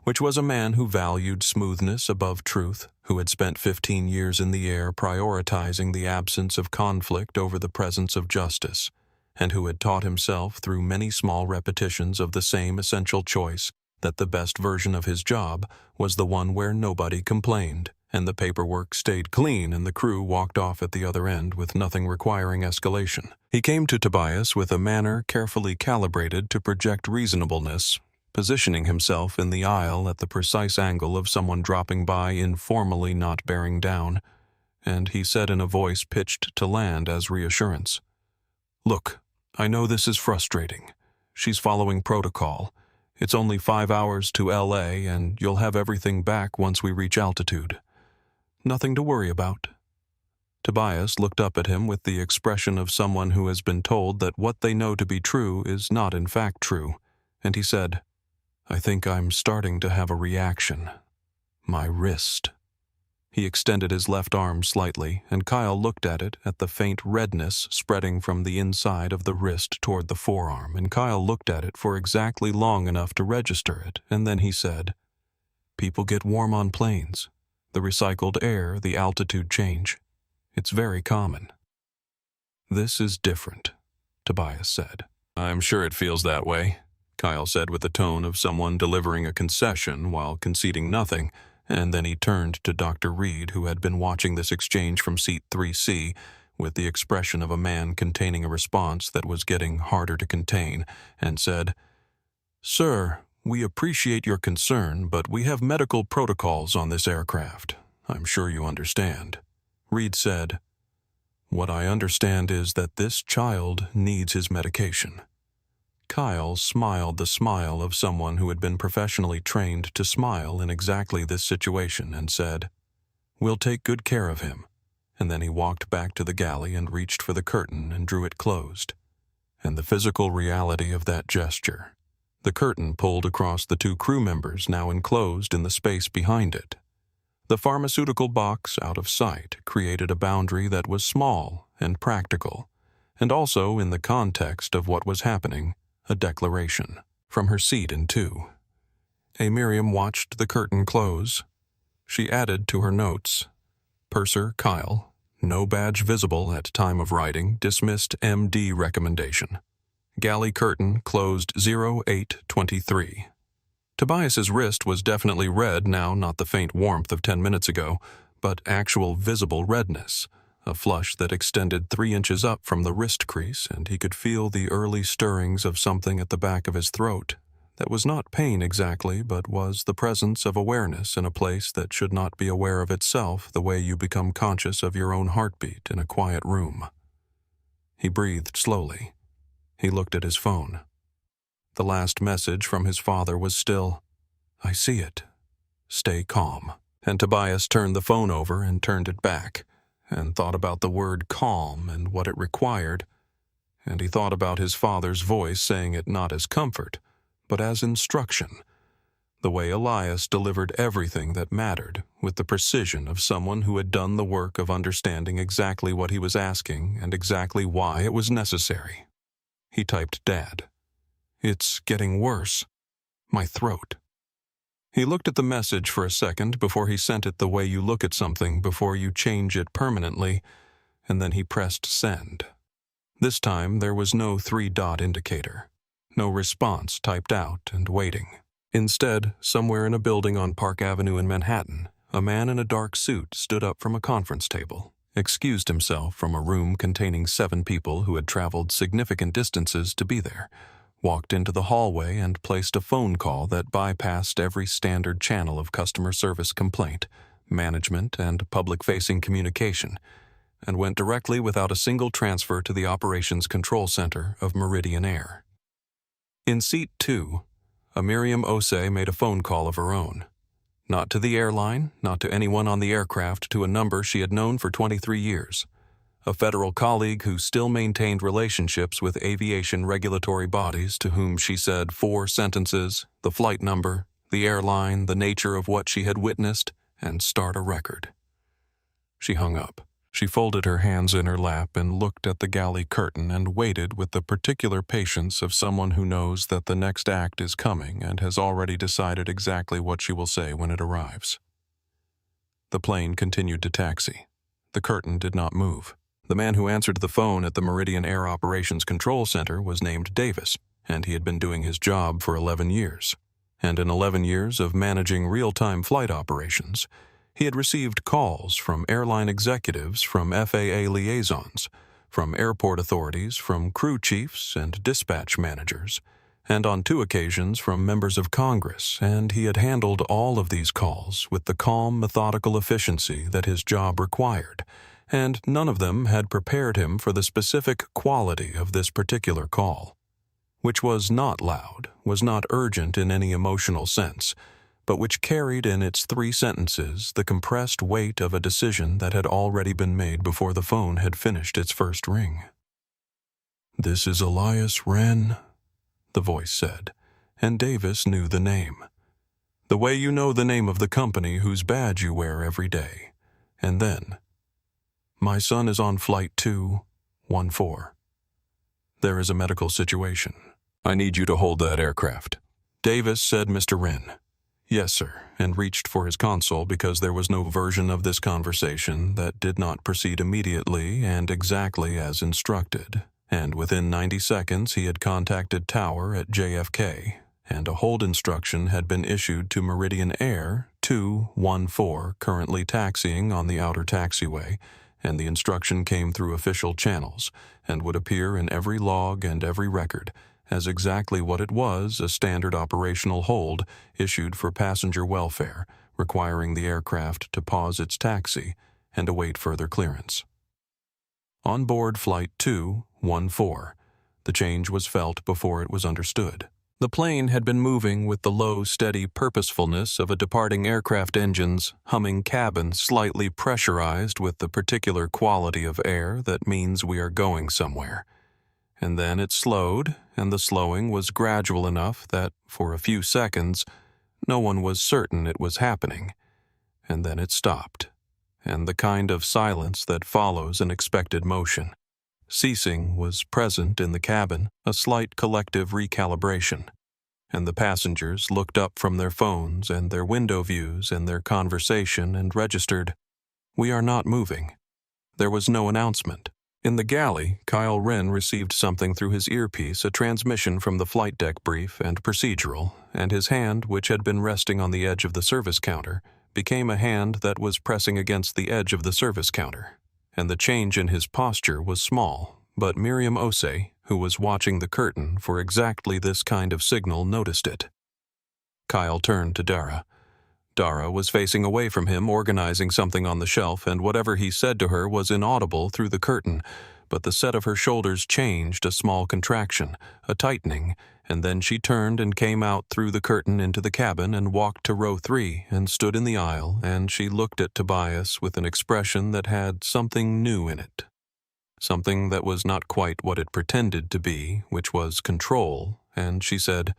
which was a man who valued smoothness above truth, who had spent 15 years in the air prioritizing the absence of conflict over the presence of justice, and who had taught himself through many small repetitions of the same essential choice that the best version of his job was the one where nobody complained, and the paperwork stayed clean and the crew walked off at the other end with nothing requiring escalation. He came to Tobias with a manner carefully calibrated to project reasonableness, positioning himself in the aisle at the precise angle of someone dropping by informally not bearing down, and he said in a voice pitched to land as reassurance, "Look, I know this is frustrating. She's following protocol. It's only 5 hours to LA and you'll have everything back once we reach altitude. Nothing to worry about." Tobias looked up at him with the expression of someone who has been told that what they know to be true is not in fact true, and he said, "I think I'm starting to have a reaction. My wrist." He extended his left arm slightly, and Kyle looked at it, at the faint redness spreading from the inside of the wrist toward the forearm, and Kyle looked at it for exactly long enough to register it, and then he said, "People get warm on planes. The recycled air, the altitude change. It's very common." "This is different," Tobias said. "I'm sure it feels that way," Kyle said with the tone of someone delivering a concession while conceding nothing, and then he turned to Dr. Reed, who had been watching this exchange from seat 3C with the expression of a man containing a response that was getting harder to contain, and said, "Sir, we appreciate your concern, but we have medical protocols on this aircraft. I'm sure you understand." Reed said, "What I understand is that this child needs his medication." Kyle smiled the smile of someone who had been professionally trained to smile in exactly this situation and said, "We'll take good care of him." And then he walked back to the galley and reached for the curtain and drew it closed. And the physical reality of that gesture, the curtain pulled across the 2 crew members now enclosed in the space behind it. The pharmaceutical box out of sight created a boundary that was small and practical, and also, in the context of what was happening, a declaration. From her seat in 2. Miriam watched the curtain close. She added to her notes, "Purser Kyle, no badge visible at time of writing, dismissed MD recommendation. Galley curtain closed 0823. Tobias's wrist was definitely red now, not the faint warmth of 10 minutes ago, but actual visible redness, a flush that extended 3 inches up from the wrist crease, and he could feel the early stirrings of something at the back of his throat. that was not pain exactly, but was the presence of awareness in a place that should not be aware of itself the way you become conscious of your own heartbeat in a quiet room. He breathed slowly. He looked at his phone. The last message from his father was still, "I see it. Stay calm." And Tobias turned the phone over and turned it back, and thought about the word calm and what it required, and he thought about his father's voice saying it not as comfort, but as instruction, the way Elias delivered everything that mattered with the precision of someone who had done the work of understanding exactly what he was asking and exactly why it was necessary. He typed, "Dad, it's getting worse. My throat." He looked at the message for a second before he sent it the way you look at something before you change it permanently, and then he pressed send. This time there was no 3-dot indicator, no response typed out and waiting. Instead, somewhere in a building on Park Avenue in Manhattan, a man in a dark suit stood up from a conference table, excused himself from a room containing 7 people who had traveled significant distances to be there, walked into the hallway and placed a phone call that bypassed every standard channel of customer service complaint, management, and public-facing communication, and went directly without a single transfer to the operations control center of Meridian Air. In seat 2, Miriam Osei made a phone call of her own. Not to the airline, not to anyone on the aircraft, to a number she had known for 23 years. A federal colleague who still maintained relationships with aviation regulatory bodies to whom she said 4 sentences, the flight number, the airline, the nature of what she had witnessed, and start a record. She hung up. She folded her hands in her lap and looked at the galley curtain and waited with the particular patience of someone who knows that the next act is coming and has already decided exactly what she will say when it arrives. The plane continued to taxi. The curtain did not move. The man who answered the phone at the Meridian Air Operations Control Center was named Davis, and he had been doing his job for 11 years. And in 11 years of managing real-time flight operations, he had received calls from airline executives, from FAA liaisons, from airport authorities, from crew chiefs and dispatch managers, and on 2 occasions from members of Congress, and he had handled all of these calls with the calm, methodical efficiency that his job required, and none of them had prepared him for the specific quality of this particular call, which was not loud, was not urgent in any emotional sense, but which carried in its 3 sentences the compressed weight of a decision that had already been made before the phone had finished its first ring. "This is Elias Wren," the voice said, and Davis knew the name. The way you know the name of the company whose badge you wear every day. And then, "My son is on flight 214. There is a medical situation. I need you to hold that aircraft." Davis said, "Mr. Wren." "Yes, sir," and reached for his console because there was no version of this conversation that did not proceed immediately and exactly as instructed, and within 90 seconds he had contacted Tower at JFK, and a hold instruction had been issued to Meridian Air 214 currently taxiing on the outer taxiway, and the instruction came through official channels and would appear in every log and every record as exactly what it was, a standard operational hold issued for passenger welfare, requiring the aircraft to pause its taxi and await further clearance. On board Flight 214, the change was felt before it was understood. The plane had been moving with the low, steady purposefulness of a departing aircraft engine's humming cabin slightly pressurized with the particular quality of air that means we are going somewhere. And then it slowed, and the slowing was gradual enough that, for a few seconds, no one was certain it was happening. And then it stopped, and the kind of silence that follows an expected motion. Ceasing was present in the cabin, a slight collective recalibration, and the passengers looked up from their phones and their window views and their conversation and registered, "We are not moving." There was no announcement. In the galley, Kyle Wren received something through his earpiece, a transmission from the flight deck brief and procedural, and his hand, which had been resting on the edge of the service counter, became a hand that was pressing against the edge of the service counter, and the change in his posture was small, but Miriam Osei, who was watching the curtain for exactly this kind of signal, noticed it. Kyle turned to Dara. Dara was facing away from him, organizing something on the shelf, and whatever he said to her was inaudible through the curtain, but the set of her shoulders changed a small contraction, a tightening, and then she turned and came out through the curtain into the cabin and walked to row 3 and stood in the aisle, and she looked at Tobias with an expression that had something new in it. Something that was not quite what it pretended to be, which was control, and she said,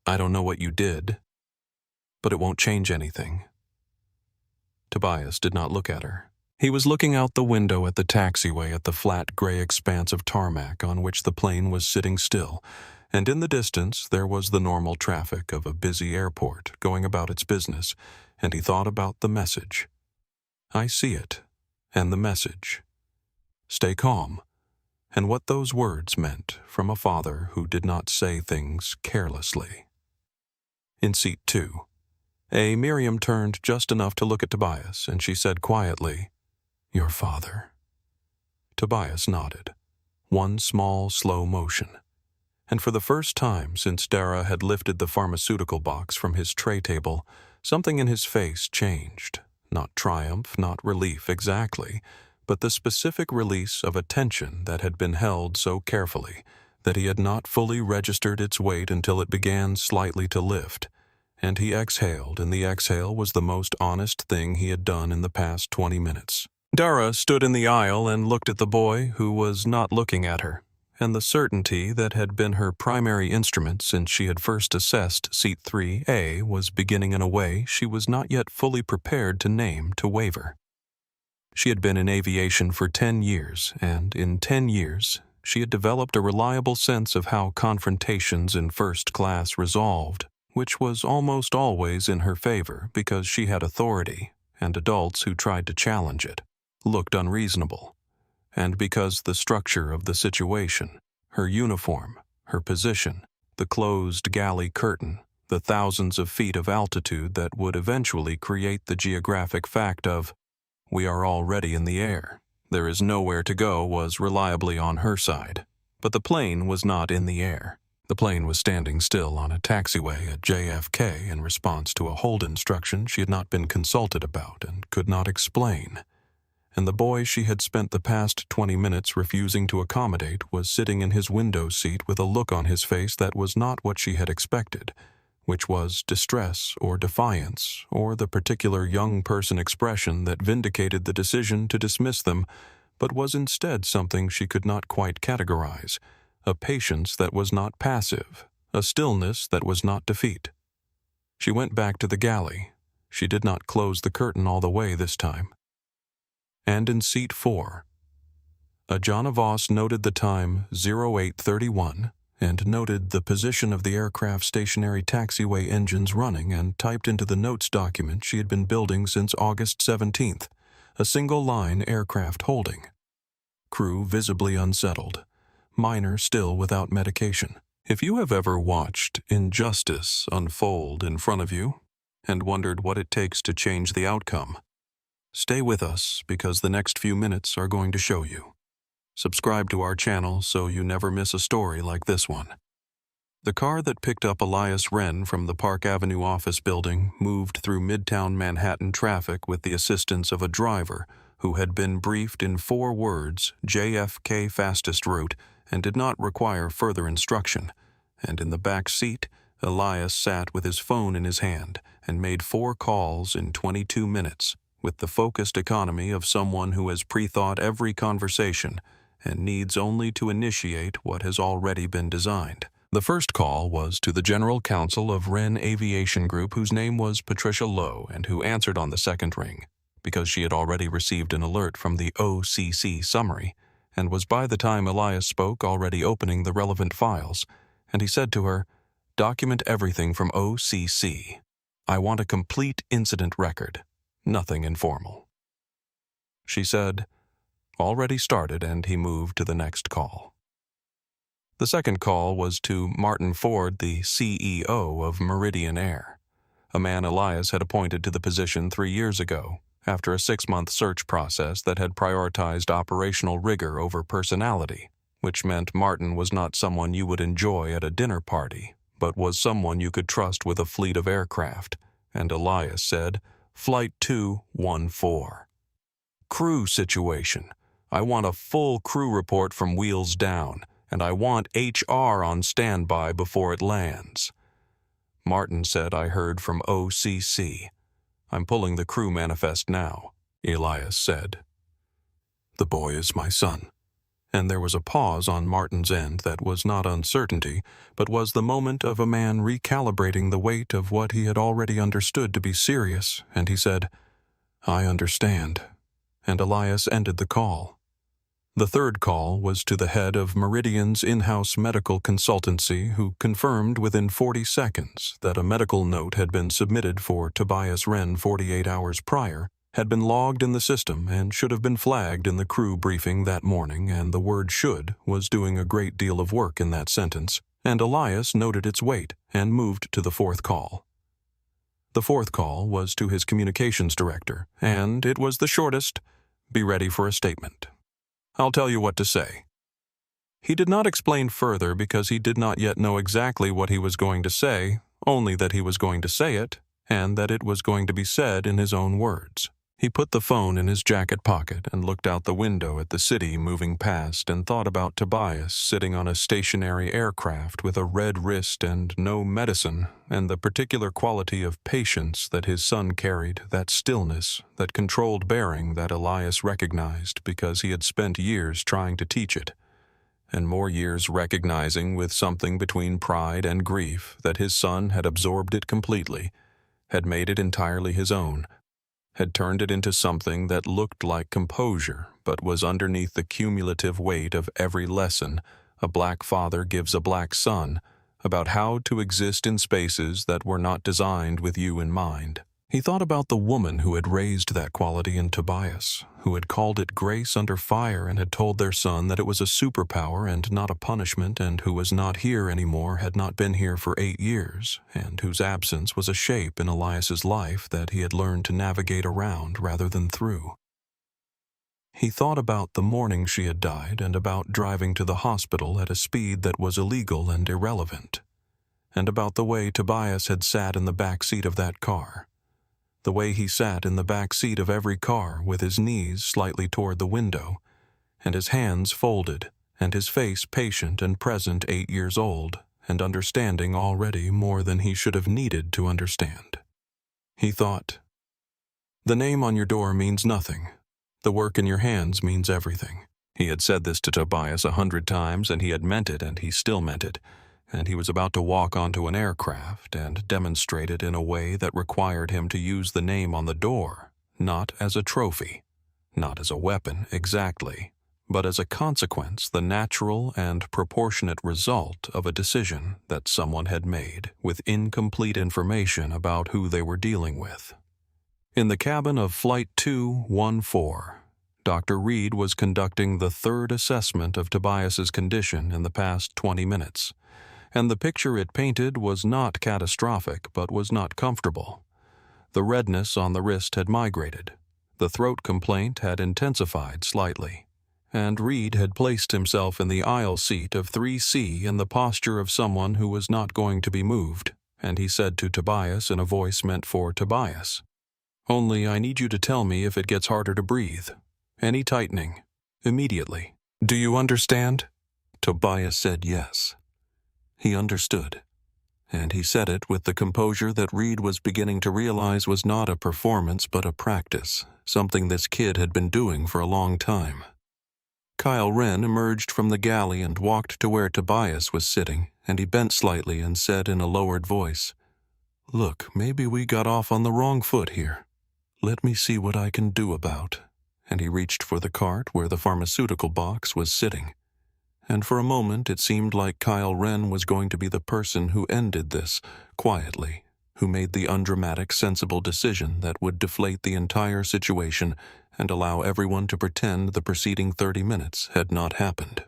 "I don't know what you did, but it won't change anything." Tobias did not look at her. He was looking out the window at the taxiway, at the flat gray expanse of tarmac on which the plane was sitting still, and in the distance there was the normal traffic of a busy airport going about its business, and he thought about the message. "I see it," and the message, "Stay calm," and what those words meant from a father who did not say things carelessly. In seat 2, Miriam turned just enough to look at Tobias, and she said quietly, "Your father." Tobias nodded, one small, slow motion. And for the first time since Dara had lifted the pharmaceutical box from his tray table, something in his face changed. Not triumph, not relief exactly, but the specific release of a tension that had been held so carefully that he had not fully registered its weight until it began slightly to lift, and he exhaled, and the exhale was the most honest thing he had done in the past 20 minutes. Dara stood in the aisle and looked at the boy, who was not looking at her, and the certainty that had been her primary instrument since she had first assessed seat 3A was beginning in a way she was not yet fully prepared to name to waver. She had been in aviation for 10 years, and in 10 years, she had developed a reliable sense of how confrontations in first class resolved, which was almost always in her favor because she had authority, and adults who tried to challenge it looked unreasonable, and because the structure of the situation, her uniform, her position, the closed galley curtain, the thousands of feet of altitude that would eventually create the geographic fact of, "We are already in the air. There is nowhere to go," was reliably on her side. But the plane was not in the air. The plane was standing still on a taxiway at JFK in response to a hold instruction she had not been consulted about and could not explain. And the boy she had spent the past 20 minutes refusing to accommodate was sitting in his window seat with a look on his face that was not what she had expected, which was distress or defiance or the particular young person expression that vindicated the decision to dismiss them, but was instead something she could not quite categorize, a patience that was not passive, a stillness that was not defeat. She went back to the galley. She did not close the curtain all the way this time. And in seat 4, John Voss noted the time 0831 and noted the position of the aircraft's stationary taxiway engines running and typed into the notes document she had been building since August 17th, a single-line aircraft holding. Crew visibly unsettled. Minor still without medication. If you have ever watched injustice unfold in front of you and wondered what it takes to change the outcome, stay with us because the next few minutes are going to show you. Subscribe to our channel so you never miss a story like this one. The car that picked up Elias Wren from the Park Avenue office building moved through Midtown Manhattan traffic with the assistance of a driver who had been briefed in 4 words, JFK fastest route, and did not require further instruction. And in the back seat, Elias sat with his phone in his hand and made 4 calls in 22 minutes, with the focused economy of someone who has pre-thought every conversation and needs only to initiate what has already been designed. The first call was to the General Counsel of Wren Aviation Group, whose name was Patricia Lowe, and who answered on the second ring, because she had already received an alert from the OCC summary, and was by the time Elias spoke already opening the relevant files, and he said to her, "Document everything from OCC. I want a complete incident record. Nothing informal." She said, "Already started," and he moved to the next call. The second call was to Martin Ford, the CEO of Meridian Air, a man Elias had appointed to the position 3 years ago, after a 6-month search process that had prioritized operational rigor over personality, which meant Martin was not someone you would enjoy at a dinner party, but was someone you could trust with a fleet of aircraft, and Elias said, Flight 214. Crew situation. I want a full crew report from wheels down, and I want HR on standby before it lands. Martin said I heard from OCC. I'm pulling the crew manifest now, Elias said. The boy is my son. And there was a pause on Martin's end that was not uncertainty, but was the moment of a man recalibrating the weight of what he had already understood to be serious, and he said, I understand. And Elias ended the call. The third call was to the head of Meridian's in-house medical consultancy, who confirmed within 40 seconds that a medical note had been submitted for Tobias Wren 48 hours prior, had been logged in the system, and should have been flagged in the crew briefing that morning, and the word should was doing a great deal of work in that sentence, and Elias noted its weight and moved to the fourth call. The fourth call was to his communications director, and it was the shortest. Be ready for a statement. I'll tell you what to say. He did not explain further because he did not yet know exactly what he was going to say, only that he was going to say it, and that it was going to be said in his own words. He put the phone in his jacket pocket and looked out the window at the city moving past and thought about Tobias sitting on a stationary aircraft with a red wrist and no medicine, and the particular quality of patience that his son carried, that stillness, that controlled bearing that Elias recognized because he had spent years trying to teach it, and more years recognizing with something between pride and grief that his son had absorbed it completely, had made it entirely his own, had turned it into something that looked like composure but was underneath the cumulative weight of every lesson a black father gives a black son about how to exist in spaces that were not designed with you in mind. He thought about the woman who had raised that quality in Tobias, who had called it grace under fire and had told their son that it was a superpower and not a punishment, and who was not here anymore, had not been here for 8 years, and whose absence was a shape in Elias's life that he had learned to navigate around rather than through. He thought about the morning she had died and about driving to the hospital at a speed that was illegal and irrelevant, and about the way Tobias had sat in the back seat of that car. The way he sat in the back seat of every car with his knees slightly toward the window, and his hands folded, and his face patient and present 8 years old, and understanding already more than he should have needed to understand. He thought, the name on your door means nothing. The work in your hands means everything. He had said this to Tobias 100 times, and he had meant it, and he still meant it. And he was about to walk onto an aircraft and demonstrate it in a way that required him to use the name on the door, not as a trophy, not as a weapon exactly, but as a consequence, the natural and proportionate result of a decision that someone had made with incomplete information about who they were dealing with. In the cabin of Flight 214, Dr. Reed was conducting the third assessment of Tobias's condition in the past 20 minutes. And the picture it painted was not catastrophic, but was not comfortable. The redness on the wrist had migrated. The throat complaint had intensified slightly. And Reed had placed himself in the aisle seat of 3C in the posture of someone who was not going to be moved, and he said to Tobias in a voice meant for Tobias, "Only I need you to tell me if it gets harder to breathe. Any tightening. Immediately. Do you understand?" Tobias said yes. He understood, and he said it with the composure that Reed was beginning to realize was not a performance but a practice, something this kid had been doing for a long time. Kyle Wren emerged from the galley and walked to where Tobias was sitting, and he bent slightly and said in a lowered voice, "Look, maybe we got off on the wrong foot here. Let me see what I can do about." And he reached for the cart where the pharmaceutical box was sitting. And for a moment it seemed like Kyle Wren was going to be the person who ended this, quietly, who made the undramatic, sensible decision that would deflate the entire situation and allow everyone to pretend the preceding 30 minutes had not happened.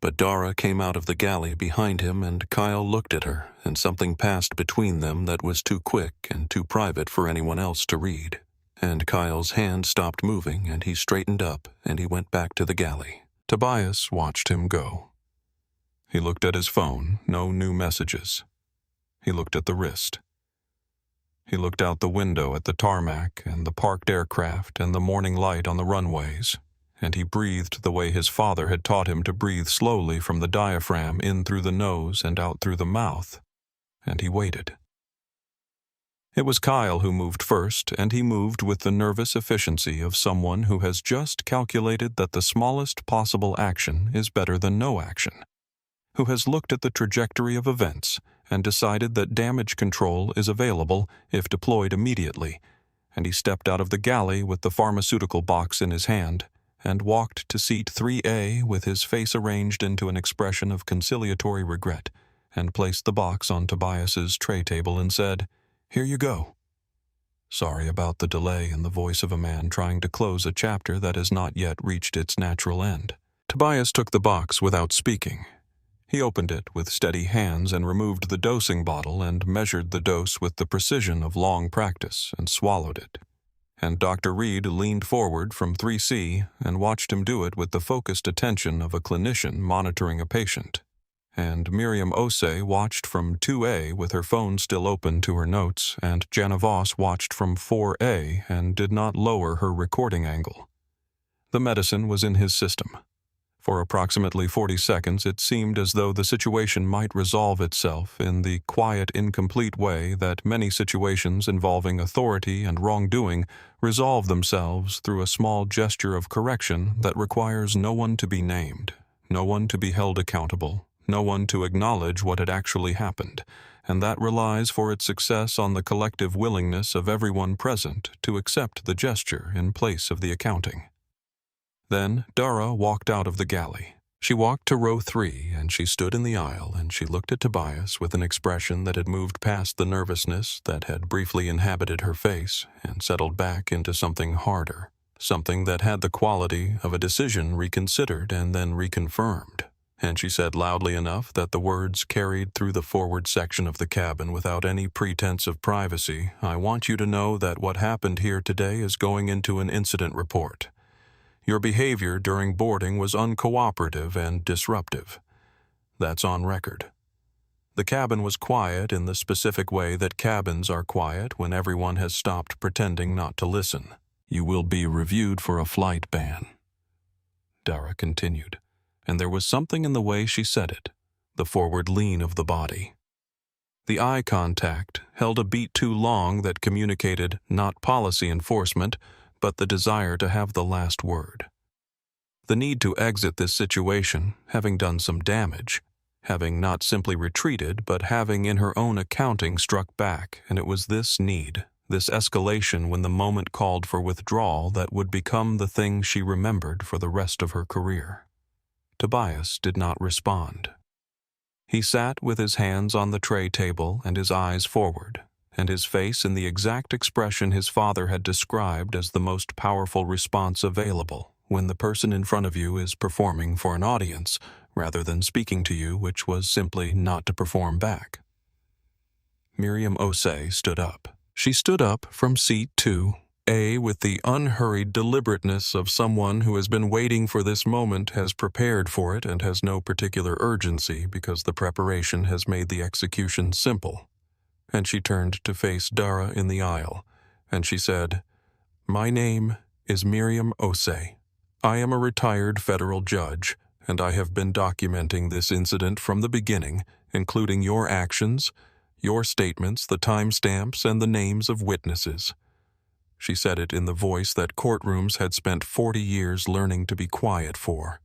But Dara came out of the galley behind him, and Kyle looked at her, and something passed between them that was too quick and too private for anyone else to read. And Kyle's hand stopped moving, and he straightened up, and he went back to the galley. Tobias watched him go. He looked at his phone, no new messages. He looked at the wrist. He looked out the window at the tarmac and the parked aircraft and the morning light on the runways, and he breathed the way his father had taught him to breathe slowly from the diaphragm in through the nose and out through the mouth, and he waited. It was Kyle who moved first, and he moved with the nervous efficiency of someone who has just calculated that the smallest possible action is better than no action, who has looked at the trajectory of events and decided that damage control is available if deployed immediately, and he stepped out of the galley with the pharmaceutical box in his hand and walked to seat 3A with his face arranged into an expression of conciliatory regret, and placed the box on Tobias's tray table and said, "Here you go." Sorry about the delay in the voice of a man trying to close a chapter that has not yet reached its natural end. Tobias took the box without speaking. He opened it with steady hands and removed the dosing bottle and measured the dose with the precision of long practice and swallowed it. And Dr. Reed leaned forward from 3C and watched him do it with the focused attention of a clinician monitoring a patient. And Miriam Osei watched from 2A with her phone still open to her notes, and Jana Voss watched from 4A and did not lower her recording angle. The medicine was in his system. For approximately 40 seconds, it seemed as though the situation might resolve itself in the quiet, incomplete way that many situations involving authority and wrongdoing resolve themselves through a small gesture of correction that requires no one to be named, no one to be held accountable, no one to acknowledge what had actually happened, and that relies for its success on the collective willingness of everyone present to accept the gesture in place of the accounting. Then Dara walked out of the galley. She walked to row 3, and she stood in the aisle, and she looked at Tobias with an expression that had moved past the nervousness that had briefly inhabited her face and settled back into something harder, something that had the quality of a decision reconsidered and then reconfirmed. And she said loudly enough that the words carried through the forward section of the cabin without any pretense of privacy, "I want you to know that what happened here today is going into an incident report. Your behavior during boarding was uncooperative and disruptive. That's on record." The cabin was quiet in the specific way that cabins are quiet when everyone has stopped pretending not to listen. "You will be reviewed for a flight ban," Dara continued, and there was something in the way she said it, the forward lean of the body. The eye contact held a beat too long that communicated not policy enforcement, but the desire to have the last word. The need to exit this situation, having done some damage, having not simply retreated, but having in her own accounting struck back, and it was this need, this escalation when the moment called for withdrawal that would become the thing she remembered for the rest of her career. Tobias did not respond. He sat with his hands on the tray table and his eyes forward, and his face in the exact expression his father had described as the most powerful response available when the person in front of you is performing for an audience rather than speaking to you, which was simply not to perform back. Miriam Osei stood up. She stood up from seat 2A with the unhurried deliberateness of someone who has been waiting for this moment, has prepared for it, and has no particular urgency because the preparation has made the execution simple. And she turned to face Dara in the aisle, and she said, "My name is Miriam Osei. I am a retired federal judge, and I have been documenting this incident from the beginning, including your actions, your statements, the timestamps, and the names of witnesses." She said it in the voice that courtrooms had spent 40 years learning to be quiet for.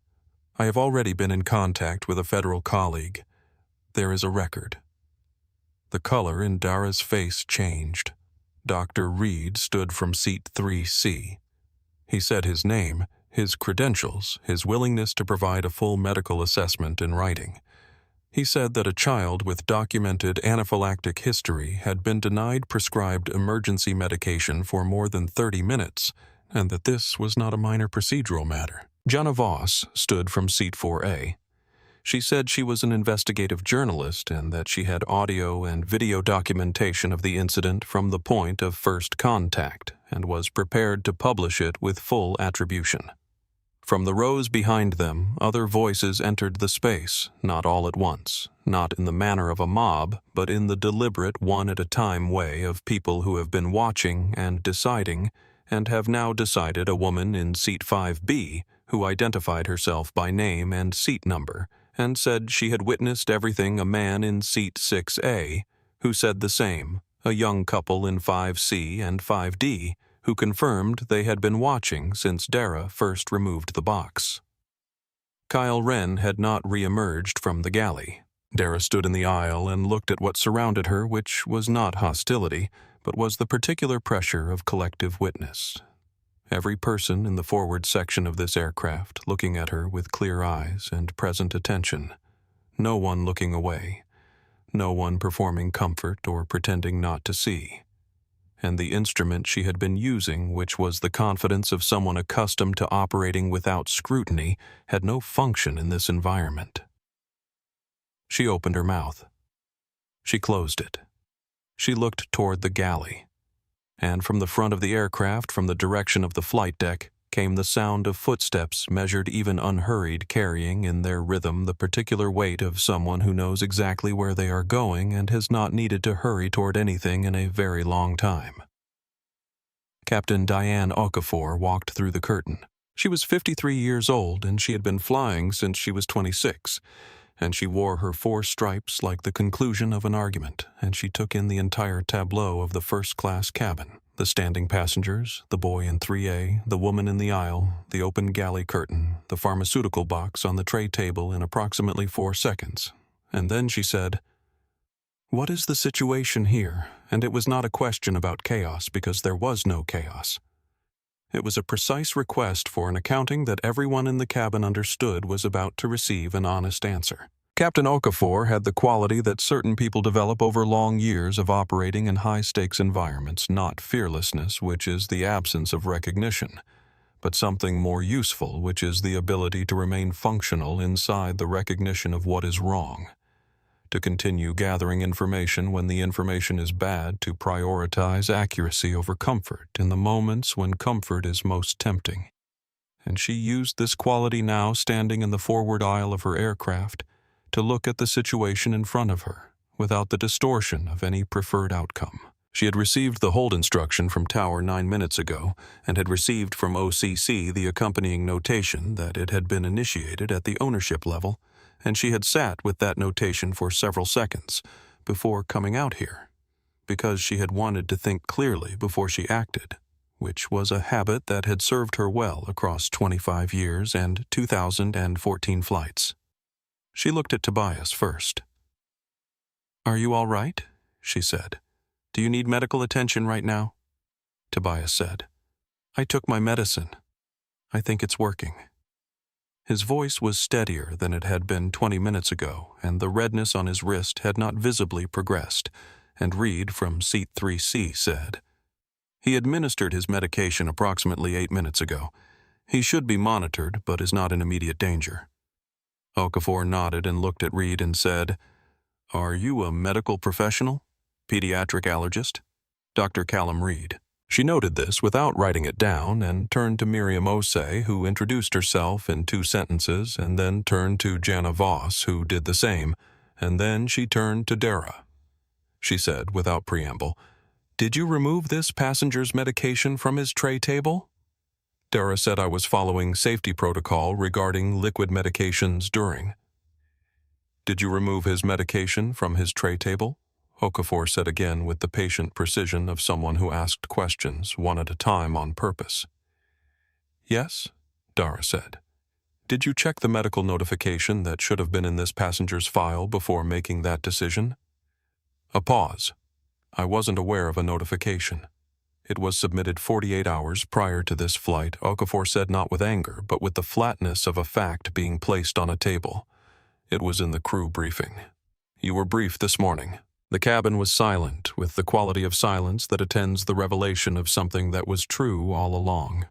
"I have already been in contact with a federal colleague. There is a record." The color in Dara's face changed. Dr. Reed stood from seat 3C. He said his name, his credentials, his willingness to provide a full medical assessment in writing. He said that a child with documented anaphylactic history had been denied prescribed emergency medication for more than 30 minutes, and that this was not a minor procedural matter. Jana Voss stood from seat 4A. She said she was an investigative journalist and that she had audio and video documentation of the incident from the point of first contact and was prepared to publish it with full attribution. From the rows behind them, other voices entered the space, not all at once, not in the manner of a mob, but in the deliberate one-at-a-time way of people who have been watching and deciding, and have now decided. A woman in seat 5B, who identified herself by name and seat number, and said she had witnessed everything. A man in seat 6A, who said the same. A young couple in 5C and 5D, who confirmed they had been watching since Dara first removed the box. Kyle Wren had not re-emerged from the galley. Dara stood in the aisle and looked at what surrounded her, which was not hostility, but was the particular pressure of collective witness. Every person in the forward section of this aircraft looking at her with clear eyes and present attention. No one looking away. No one performing comfort or pretending not to see. And the instrument she had been using, which was the confidence of someone accustomed to operating without scrutiny, had no function in this environment. She opened her mouth. She closed it. She looked toward the galley. And from the front of the aircraft, from the direction of the flight deck, came the sound of footsteps measured, even unhurried, carrying in their rhythm the particular weight of someone who knows exactly where they are going and has not needed to hurry toward anything in a very long time. Captain Diane Okafor walked through the curtain. She was 53 years old, and she had been flying since she was 26, and she wore her 4 stripes like the conclusion of an argument, and she took in the entire tableau of the first-class cabin. The standing passengers, the boy in 3A, the woman in the aisle, the open galley curtain, the pharmaceutical box on the tray table in approximately 4 seconds. And then she said, "What is the situation here?" And it was not a question about chaos, because there was no chaos. It was a precise request for an accounting that everyone in the cabin understood was about to receive an honest answer. Captain Okafor had the quality that certain people develop over long years of operating in high-stakes environments, not fearlessness, which is the absence of recognition, but something more useful, which is the ability to remain functional inside the recognition of what is wrong, to continue gathering information when the information is bad, to prioritize accuracy over comfort in the moments when comfort is most tempting. And she used this quality now, standing in the forward aisle of her aircraft, to look at the situation in front of her, without the distortion of any preferred outcome. She had received the hold instruction from Tower 9 minutes ago, and had received from OCC the accompanying notation that it had been initiated at the ownership level, and she had sat with that notation for several seconds before coming out here, because she had wanted to think clearly before she acted, which was a habit that had served her well across 25 years and 2,014 flights. She looked at Tobias first. "Are you all right?" she said. "Do you need medical attention right now?" Tobias said, "I took my medicine. I think it's working." His voice was steadier than it had been 20 minutes ago, and the redness on his wrist had not visibly progressed, and Reed from seat 3C said, "He administered his medication approximately 8 minutes ago. He should be monitored, but is not in immediate danger." Okafor nodded and looked at Reed and said, "Are you a medical professional? Pediatric allergist?" "Dr. Callum Reed." She noted this without writing it down and turned to Miriam Osei, who introduced herself in 2 sentences, and then turned to Jana Voss, who did the same, and then she turned to Dara. She said, without preamble, "Did you remove this passenger's medication from his tray table?" Dara said, "I was following safety protocol regarding liquid medications during." "Did you remove his medication from his tray table?" Okafor said again with the patient precision of someone who asked questions one at a time on purpose. "Yes," Dara said. "Did you check the medical notification that should have been in this passenger's file before making that decision?" A pause. "I wasn't aware of a notification. It was submitted 48 hours prior to this flight," Okafor said, not with anger, but with the flatness of a fact being placed on a table. "It was in the crew briefing. You were briefed this morning." The cabin was silent, with the quality of silence that attends the revelation of something that was true all along.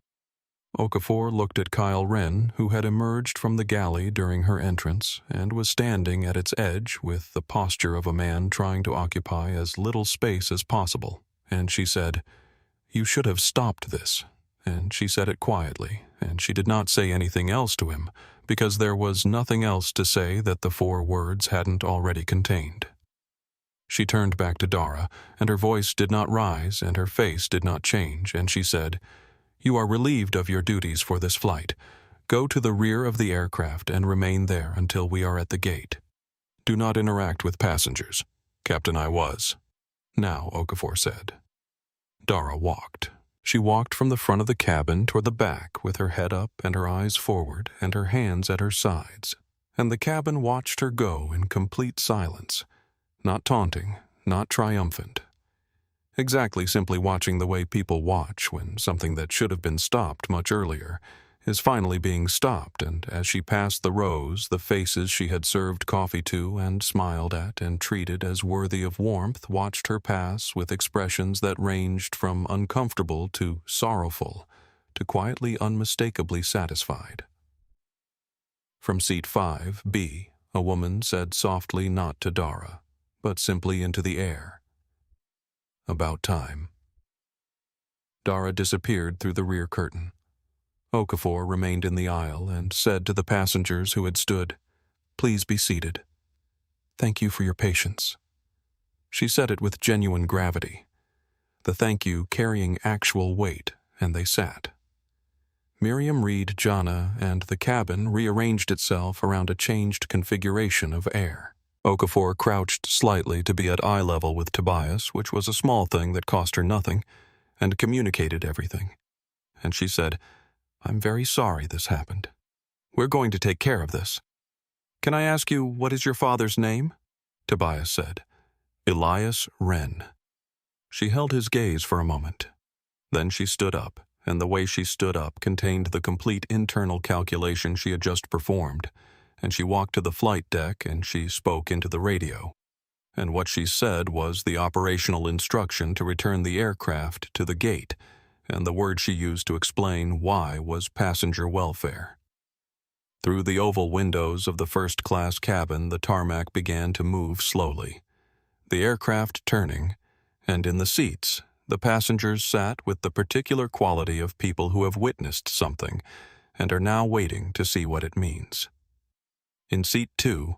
Okafor looked at Kyle Wren, who had emerged from the galley during her entrance and was standing at its edge with the posture of a man trying to occupy as little space as possible, and she said, "You should have stopped this," and she said it quietly, and she did not say anything else to him, because there was nothing else to say that the 4 words hadn't already contained. She turned back to Dara, and her voice did not rise and her face did not change, and she said, "You are relieved of your duties for this flight. Go to the rear of the aircraft and remain there until we are at the gate. Do not interact with passengers." "Captain, I was." "Now," Okafor said. Dara walked. She walked from the front of the cabin toward the back with her head up and her eyes forward and her hands at her sides, and the cabin watched her go in complete silence, not taunting, not triumphant. Exactly simply watching the way people watch when something that should have been stopped much earlier is finally being stopped, and as she passed the rows, the faces she had served coffee to and smiled at and treated as worthy of warmth watched her pass with expressions that ranged from uncomfortable to sorrowful to quietly unmistakably satisfied. From seat 5B, a woman said softly not to Dara, but simply into the air, "About time." Dara disappeared through the rear curtain. Okafor remained in the aisle and said to the passengers who had stood, "Please be seated. Thank you for your patience." She said it with genuine gravity, the thank you carrying actual weight, and they sat. Miriam Reed Jana and the cabin rearranged itself around a changed configuration of air. Okafor crouched slightly to be at eye level with Tobias, which was a small thing that cost her nothing, and communicated everything. And she said, "I'm very sorry this happened. We're going to take care of this. Can I ask you, what is your father's name?" Tobias said, "Elias Wren." She held his gaze for a moment. Then she stood up, and the way she stood up contained the complete internal calculation she had just performed, and she walked to the flight deck and she spoke into the radio. And what she said was the operational instruction to return the aircraft to the gate, and the word she used to explain why was passenger welfare. Through the oval windows of the first-class cabin, the tarmac began to move slowly, the aircraft turning, and in the seats, the passengers sat with the particular quality of people who have witnessed something and are now waiting to see what it means. In seat 2,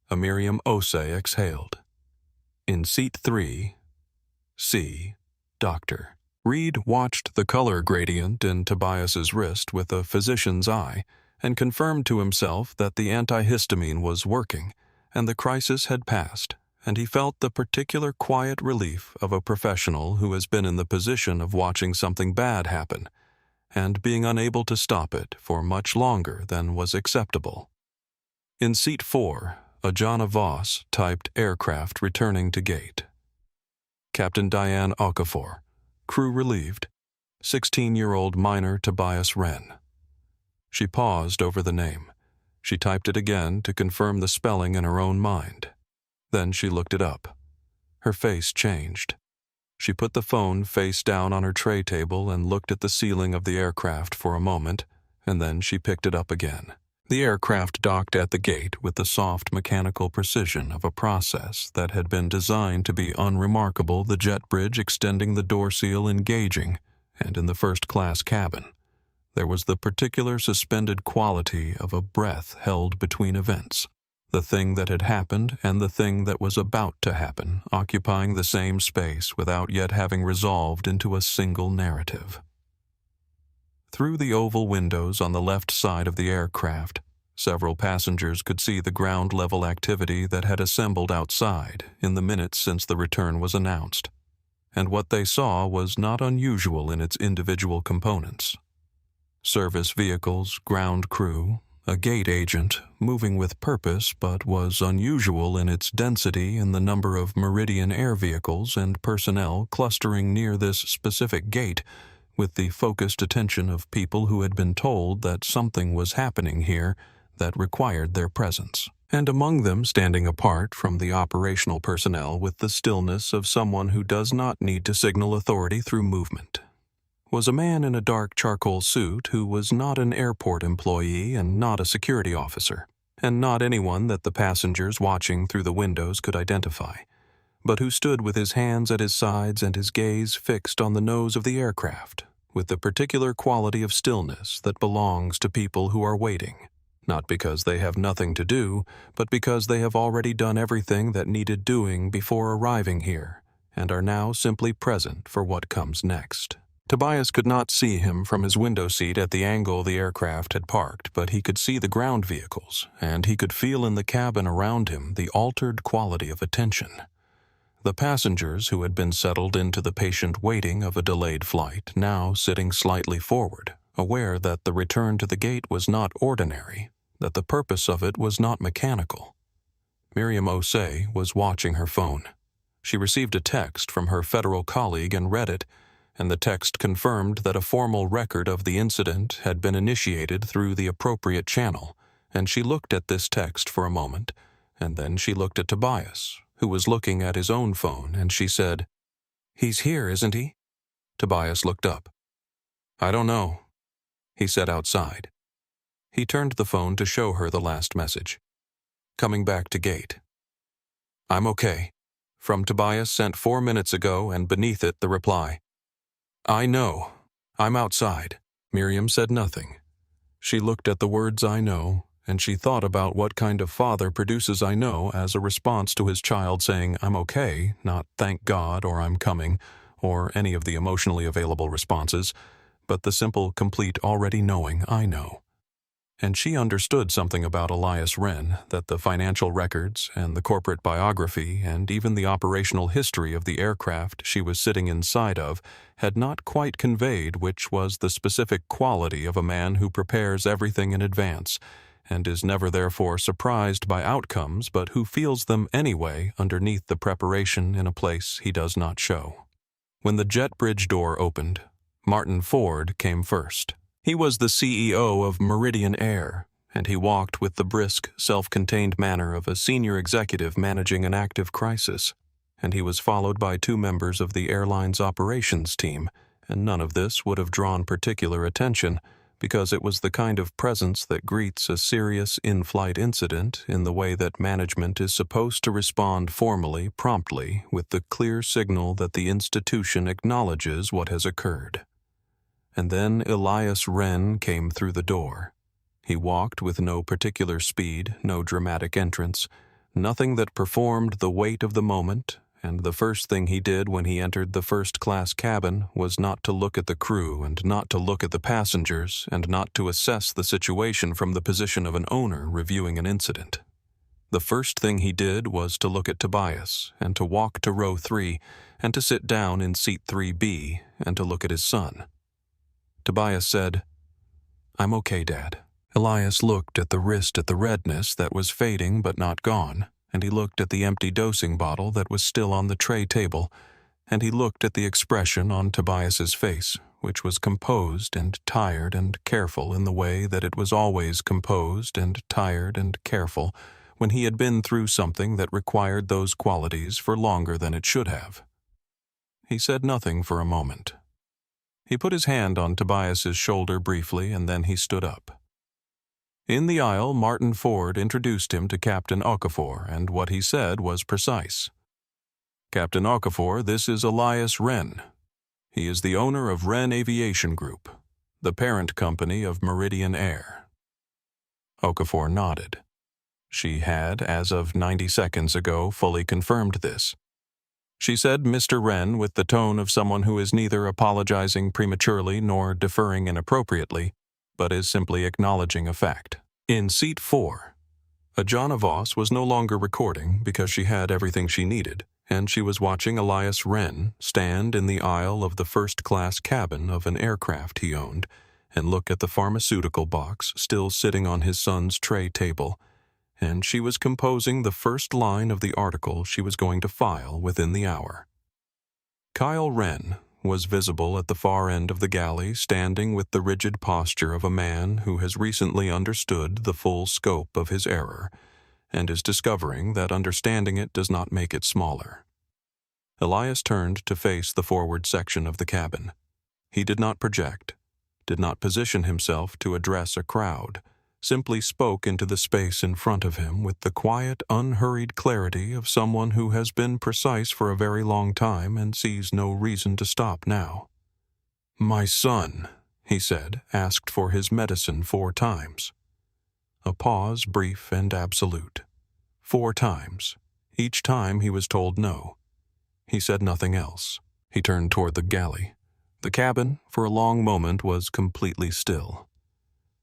a Miriam Ose exhaled. In seat 3C, Doctor. Reed watched the color gradient in Tobias's wrist with a physician's eye and confirmed to himself that the antihistamine was working and the crisis had passed, and he felt the particular quiet relief of a professional who has been in the position of watching something bad happen and being unable to stop it for much longer than was acceptable. In seat 4, a Jana Voss typed aircraft returning to gate. Captain Diane Okafor. Crew relieved. 16-year-old minor Tobias Wren. She paused over the name. She typed it again to confirm the spelling in her own mind. Then she looked it up. Her face changed. She put the phone face down on her tray table and looked at the ceiling of the aircraft for a moment, and then she picked it up again. The aircraft docked at the gate with the soft mechanical precision of a process that had been designed to be unremarkable, the jet bridge extending the door seal engaging, and in the first-class cabin, there was the particular suspended quality of a breath held between events, the thing that had happened and the thing that was about to happen, occupying the same space without yet having resolved into a single narrative. Through the oval windows on the left side of the aircraft, several passengers could see the ground-level activity that had assembled outside in the minutes since the return was announced, and what they saw was not unusual in its individual components. Service vehicles, ground crew, a gate agent, moving with purpose but was unusual in its density in the number of Meridian air vehicles and personnel clustering near this specific gate, with the focused attention of people who had been told that something was happening here that required their presence, and among them, standing apart from the operational personnel with the stillness of someone who does not need to signal authority through movement, was a man in a dark charcoal suit who was not an airport employee and not a security officer, and not anyone that the passengers watching through the windows could identify, but who stood with his hands at his sides and his gaze fixed on the nose of the aircraft, with the particular quality of stillness that belongs to people who are waiting, not because they have nothing to do, but because they have already done everything that needed doing before arriving here, and are now simply present for what comes next. Tobias could not see him from his window seat at the angle the aircraft had parked, but he could see the ground vehicles, and he could feel in the cabin around him the altered quality of attention. The passengers who had been settled into the patient waiting of a delayed flight, now sitting slightly forward, aware that the return to the gate was not ordinary, that the purpose of it was not mechanical. Miriam Osei was watching her phone. She received a text from her federal colleague and read it, and the text confirmed that a formal record of the incident had been initiated through the appropriate channel, and she looked at this text for a moment, and then she looked at Tobias, who was looking at his own phone, and she said, "He's here, isn't he?" Tobias looked up. "I don't know," he said outside. He turned the phone to show her the last message. Coming back to gate. "I'm okay," from Tobias sent 4 minutes ago, and beneath it the reply. "I know. I'm outside." Miriam said nothing. She looked at the words "I know," and she thought about what kind of father produces "I know" as a response to his child saying "I'm okay," not "thank God" or "I'm coming," or any of the emotionally available responses, but the simple, complete, already knowing "I know." And she understood something about Elias Wren, that the financial records and the corporate biography and even the operational history of the aircraft she was sitting inside of had not quite conveyed which was the specific quality of a man who prepares everything in advance and is never therefore surprised by outcomes, but who feels them anyway underneath the preparation in a place he does not show. When the jet bridge door opened, Martin Ford came first. He was the CEO of Meridian Air, and he walked with the brisk, self-contained manner of a senior executive managing an active crisis, and he was followed by 2 members of the airline's operations team, and none of this would have drawn particular attention, because it was the kind of presence that greets a serious in-flight incident in the way that management is supposed to respond formally, promptly, with the clear signal that the institution acknowledges what has occurred. And then Elias Wren came through the door. He walked with no particular speed, no dramatic entrance, nothing that performed the weight of the moment, and the first thing he did when he entered the first-class cabin was not to look at the crew and not to look at the passengers and not to assess the situation from the position of an owner reviewing an incident. The first thing he did was to look at Tobias and to walk to row 3 and to sit down in seat 3B and to look at his son. Tobias said, "I'm okay, Dad." Elias looked at the wrist at the redness that was fading but not gone, and he looked at the empty dosing bottle that was still on the tray table, and he looked at the expression on Tobias's face, which was composed and tired and careful in the way that it was always composed and tired and careful when he had been through something that required those qualities for longer than it should have. He said nothing for a moment. He put his hand on Tobias's shoulder briefly, and then he stood up. In the aisle, Martin Ford introduced him to Captain Okafor, and what he said was precise. "Captain Okafor, this is Elias Wren. He is the owner of Wren Aviation Group, the parent company of Meridian Air." Okafor nodded. She had, as of 90 seconds ago, fully confirmed this. She said Mr. Wren with the tone of someone who is neither apologizing prematurely nor deferring inappropriately, but is simply acknowledging a fact. In seat 4, Ajana Voss was no longer recording because she had everything she needed, and she was watching Elias Wren stand in the aisle of the first-class cabin of an aircraft he owned and look at the pharmaceutical box still sitting on his son's tray table, and she was composing the first line of the article she was going to file within the hour. Kyle Wren was visible at the far end of the galley, standing with the rigid posture of a man who has recently understood the full scope of his error and is discovering that understanding it does not make it smaller. Elias turned to face the forward section of the cabin. He did not project, did not position himself to address a crowd, simply spoke into the space in front of him with the quiet, unhurried clarity of someone who has been precise for a very long time and sees no reason to stop now. "My son," he said, asked for his medicine 4 times. A pause, brief and absolute. 4 times. Each time he was told no. He said nothing else. He turned toward the galley. The cabin, for a long moment, was completely still.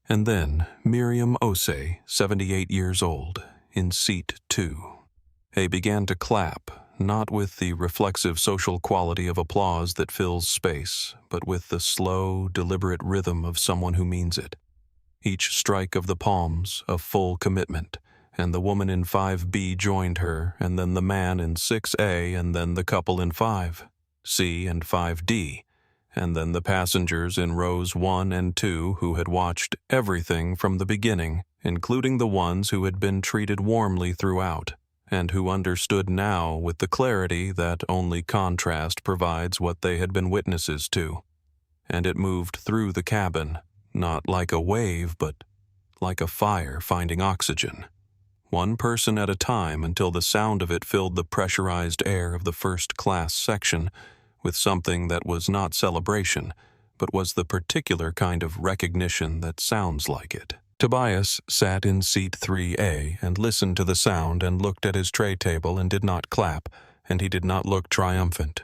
And then Miriam Osei, 78 years old, in seat 2. A began to clap, not with the reflexive social quality of applause that fills space, but with the slow, deliberate rhythm of someone who means it. Each strike of the palms, a full commitment, and the woman in 5B joined her, and then the man in 6A, and then the couple in 5C and 5D, and then the passengers in rows 1 and 2 who had watched everything from the beginning, including the ones who had been treated warmly throughout, and who understood now with the clarity that only contrast provides what they had been witnesses to. And it moved through the cabin, not like a wave, but like a fire finding oxygen. 1 person at a time until the sound of it filled the pressurized air of the first-class section with something that was not celebration, but was the particular kind of recognition that sounds like it. Tobias sat in seat 3A and listened to the sound and looked at his tray table and did not clap, and he did not look triumphant.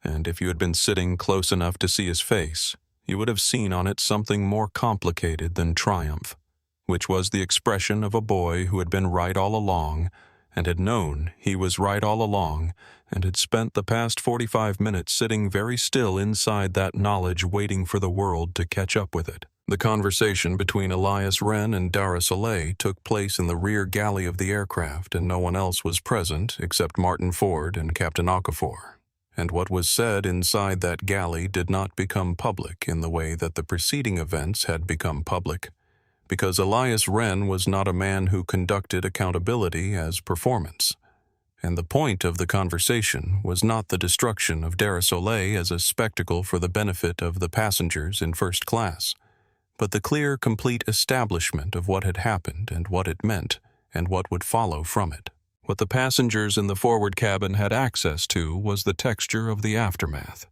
And if you had been sitting close enough to see his face, you would have seen on it something more complicated than triumph, which was the expression of a boy who had been right all along, and had known he was right all along, and had spent the past 45 minutes sitting very still inside that knowledge waiting for the world to catch up with it. The conversation between Elias Wren and Dara Soleil took place in the rear galley of the aircraft, and no one else was present except Martin Ford and Captain Okafor. And what was said inside that galley did not become public in the way that the preceding events had become public, because Elias Wren was not a man who conducted accountability as performance. And the point of the conversation was not the destruction of Dara Soleil as a spectacle for the benefit of the passengers in first class, but the clear, complete establishment of what had happened and what it meant and what would follow from it. What the passengers in the forward cabin had access to was the texture of the aftermath,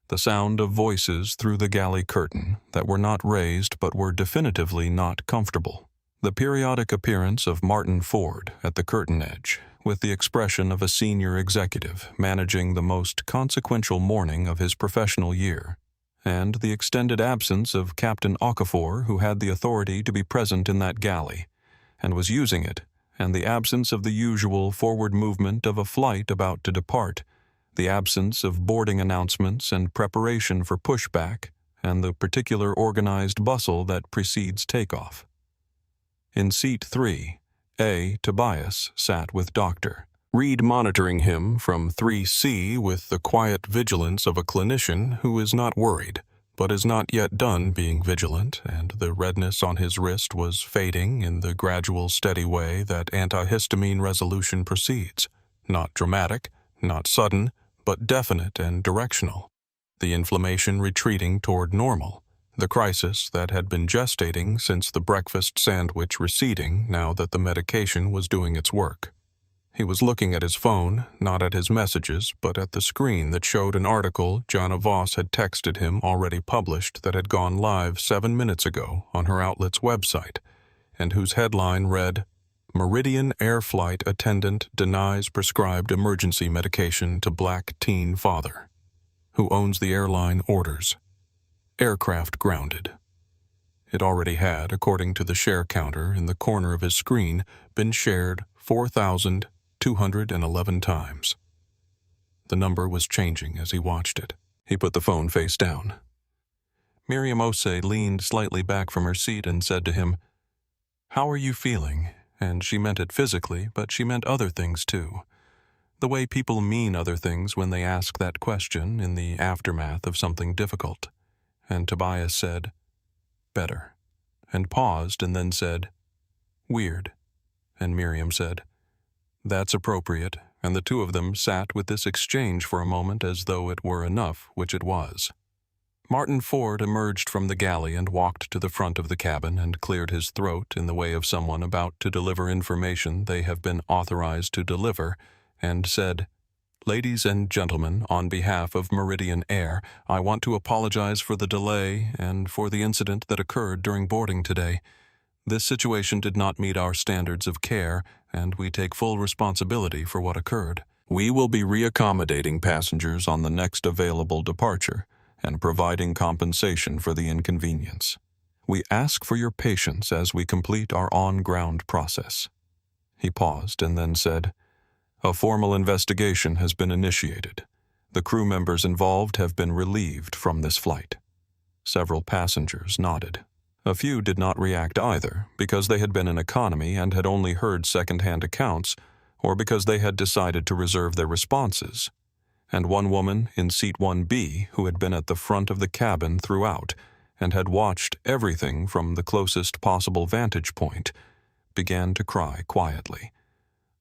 the sound of voices through the galley curtain that were not raised but were definitively not comfortable, the periodic appearance of Martin Ford at the curtain edge, with the expression of a senior executive managing the most consequential morning of his professional year, and the extended absence of Captain Okafor, who had the authority to be present in that galley, and was using it, and the absence of the usual forward movement of a flight about to depart, the absence of boarding announcements and preparation for pushback, and the particular organized bustle that precedes takeoff. In seat 3, A. Tobias sat with Dr. Reed monitoring him from 3C with the quiet vigilance of a clinician who is not worried, but is not yet done being vigilant, and the redness on his wrist was fading in the gradual, steady way that antihistamine resolution proceeds, not dramatic, not sudden, but definite and directional, the inflammation retreating toward normal, the crisis that had been gestating since the breakfast sandwich receding now that the medication was doing its work. He was looking at his phone, not at his messages, but at the screen that showed an article Jana Voss had texted him already published that had gone live 7 minutes ago on her outlet's website, and whose headline read, "Meridian Air Flight Attendant Denies Prescribed Emergency Medication to Black Teen Father, Who Owns the Airline Orders. Aircraft Grounded." It already had, according to the share counter in the corner of his screen, been shared 4,211 times. The number was changing as he watched it. He put the phone face down. Miriam Osei leaned slightly back from her seat and said to him, "How are you feeling?" And she meant it physically, but she meant other things too. The way people mean other things when they ask that question in the aftermath of something difficult. And Tobias said, "Better," and paused and then said, "Weird." And Miriam said, "That's appropriate," and the two of them sat with this exchange for a moment as though it were enough, which it was. Martin Ford emerged from the galley and walked to the front of the cabin and cleared his throat in the way of someone about to deliver information they have been authorized to deliver, and said, Ladies and gentlemen, on behalf of Meridian Air, I want to apologize for the delay and for the incident that occurred during boarding today. This situation did not meet our standards of care, and we take full responsibility for what occurred. We will be reaccommodating passengers on the next available departure and providing compensation for the inconvenience. We ask for your patience as we complete our on-ground process. He paused and then said, "A formal investigation has been initiated. The crew members involved have been relieved from this flight." Several passengers nodded. A few did not react either, because they had been in economy and had only heard second-hand accounts, or because they had decided to reserve their responses. And one woman in seat 1B, who had been at the front of the cabin throughout and had watched everything from the closest possible vantage point, began to cry quietly.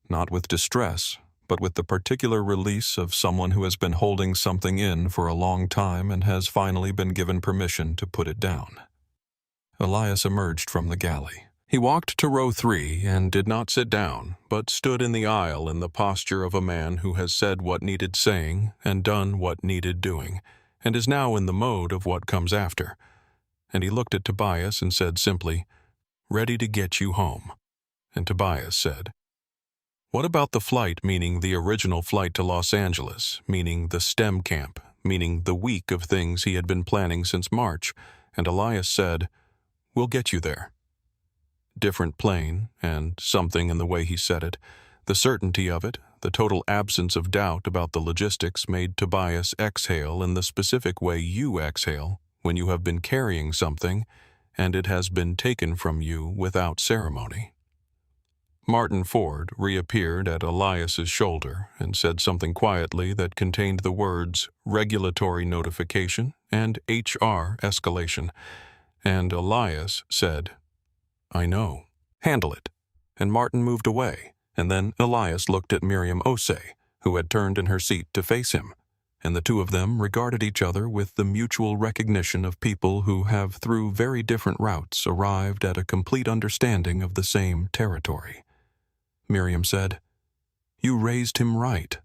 Not with distress, but with the particular release of someone who has been holding something in for a long time and has finally been given permission to put it down. Elias emerged from the galley. He walked to row 3 and did not sit down, but stood in the aisle in the posture of a man who has said what needed saying and done what needed doing, and is now in the mode of what comes after. And he looked at Tobias and said simply, "Ready to get you home." And Tobias said, "What about the flight, meaning the original flight to Los Angeles, meaning the STEM camp, meaning the week of things he had been planning since March?" And Elias said, "We'll get you there." Different plane, and something in the way he said it, the certainty of it, the total absence of doubt about the logistics made Tobias exhale in the specific way you exhale when you have been carrying something and it has been taken from you without ceremony. Martin Ford reappeared at Elias's shoulder and said something quietly that contained the words regulatory notification and HR escalation, and Elias said, "I know. Handle it." And Martin moved away, and then Elias looked at Miriam Osei, who had turned in her seat to face him, and the two of them regarded each other with the mutual recognition of people who have through very different routes arrived at a complete understanding of the same territory. Miriam said, "You raised him right."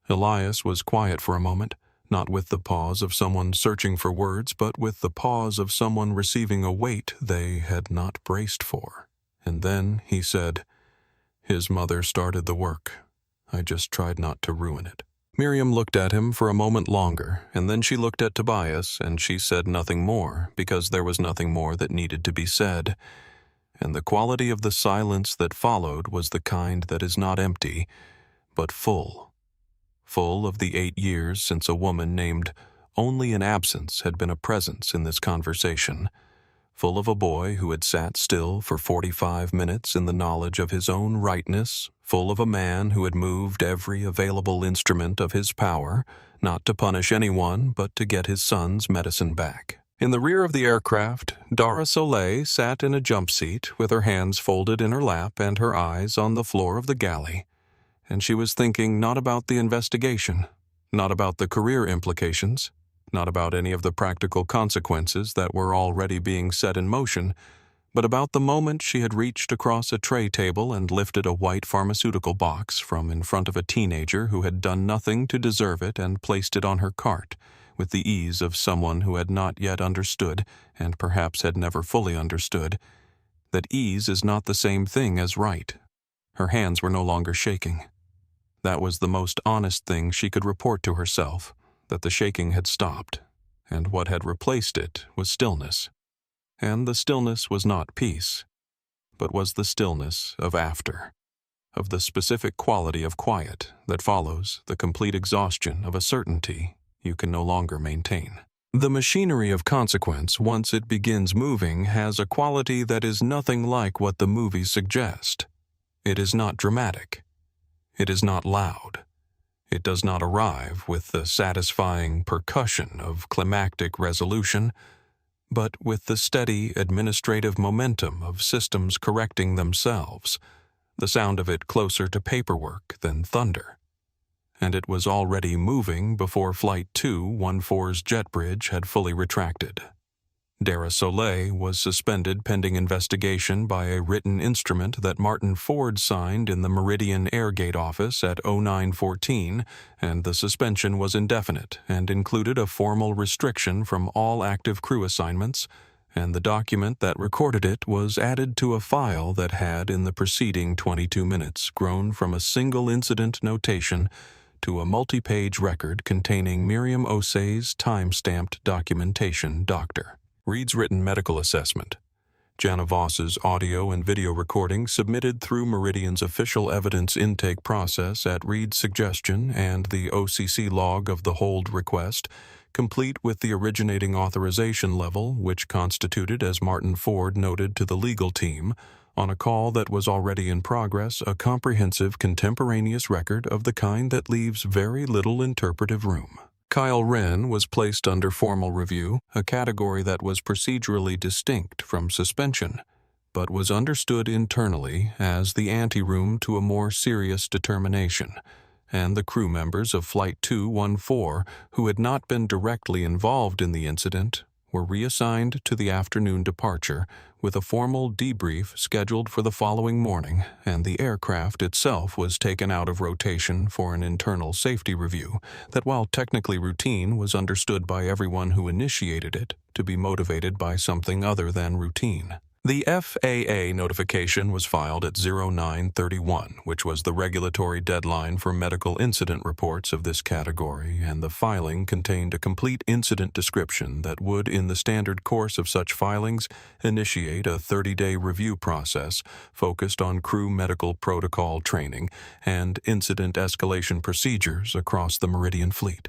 Elias was quiet for a moment, not with the pause of someone searching for words, but with the pause of someone receiving a weight they had not braced for. And then he said, "His mother started the work. I just tried not to ruin it." Miriam looked at him for a moment longer, and then she looked at Tobias, and she said nothing more, because there was nothing more that needed to be said. And the quality of the silence that followed was the kind that is not empty, but full. Full of the 8 years since a woman named Only in Absence had been a presence in this conversation. Full of a boy who had sat still for 45 minutes in the knowledge of his own rightness. Full of a man who had moved every available instrument of his power, not to punish anyone, but to get his son's medicine back. In the rear of the aircraft, Dara Soleil sat in a jump seat with her hands folded in her lap and her eyes on the floor of the galley. And she was thinking not about the investigation, not about the career implications, not about any of the practical consequences that were already being set in motion, but about the moment she had reached across a tray table and lifted a white pharmaceutical box from in front of a teenager who had done nothing to deserve it and placed it on her cart, with the ease of someone who had not yet understood, and perhaps had never fully understood, that ease is not the same thing as right. Her hands were no longer shaking. That was the most honest thing she could report to herself, that the shaking had stopped, and what had replaced it was stillness. And the stillness was not peace, but was the stillness of after, of the specific quality of quiet that follows the complete exhaustion of a certainty you can no longer maintain. The machinery of consequence, once it begins moving, has a quality that is nothing like what the movies suggest. It is not dramatic. It is not loud. It does not arrive with the satisfying percussion of climactic resolution, but with the steady administrative momentum of systems correcting themselves, the sound of it closer to paperwork than thunder. And it was already moving before Flight 214's jet bridge had fully retracted. Dara Soleil was suspended pending investigation by a written instrument that Martin Ford signed in the Meridian Airgate office at 0914, and the suspension was indefinite and included a formal restriction from all active crew assignments, and the document that recorded it was added to a file that had, in the preceding 22 minutes, grown from a single incident notation to a multi-page record containing Miriam Osei's time-stamped documentation. Dr. Reed's written medical assessment. Jana Voss's audio and video recording submitted through Meridian's official evidence intake process at Reed's suggestion, and the OCC log of the hold request, complete with the originating authorization level, which constituted, as Martin Ford noted to the legal team, on a call that was already in progress, a comprehensive contemporaneous record of the kind that leaves very little interpretive room. Kyle Wren was placed under formal review, a category that was procedurally distinct from suspension, but was understood internally as the anteroom to a more serious determination, and the crew members of Flight 214 who had not been directly involved in the incident were reassigned to the afternoon departure with a formal debrief scheduled for the following morning, and the aircraft itself was taken out of rotation for an internal safety review that, while technically routine, was understood by everyone who initiated it to be motivated by something other than routine. The FAA notification was filed at 0931, which was the regulatory deadline for medical incident reports of this category, and the filing contained a complete incident description that would, in the standard course of such filings, initiate a 30-day review process focused on crew medical protocol training and incident escalation procedures across the Meridian fleet.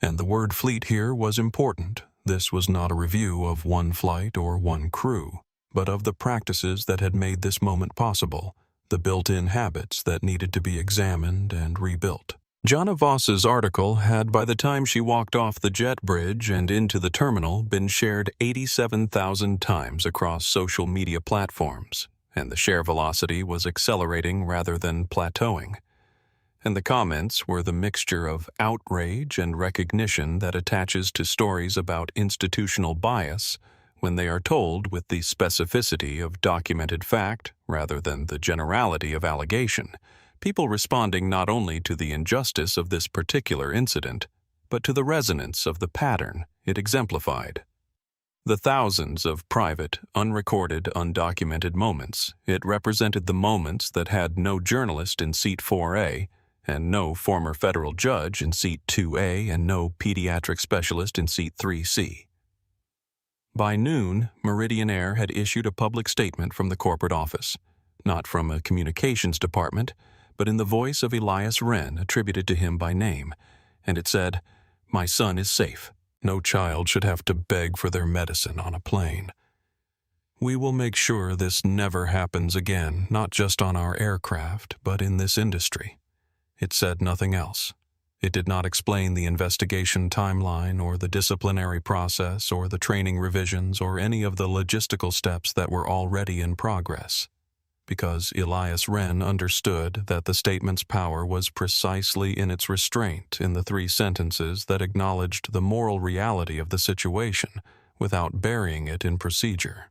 And the word fleet here was important. This was not a review of one flight or one crew, but of the practices that had made this moment possible, the built-in habits that needed to be examined and rebuilt. Jana Voss's article had, by the time she walked off the jet bridge and into the terminal, been shared 87,000 times across social media platforms, and the share velocity was accelerating rather than plateauing. And the comments were the mixture of outrage and recognition that attaches to stories about institutional bias when they are told with the specificity of documented fact rather than the generality of allegation, people responding not only to the injustice of this particular incident, but to the resonance of the pattern it exemplified. The thousands of private, unrecorded, undocumented moments, it represented the moments that had no journalist in seat 4A, and no former federal judge in seat 2A, and no pediatric specialist in seat 3C. By noon, Meridian Air had issued a public statement from the corporate office, not from a communications department, but in the voice of Elias Wren, attributed to him by name, and it said, "My son is safe. No child should have to beg for their medicine on a plane. We will make sure this never happens again, not just on our aircraft, but in this industry." It said nothing else. It did not explain the investigation timeline or the disciplinary process or the training revisions or any of the logistical steps that were already in progress, because Elias Wren understood that the statement's power was precisely in its restraint in the 3 sentences that acknowledged the moral reality of the situation without burying it in procedure.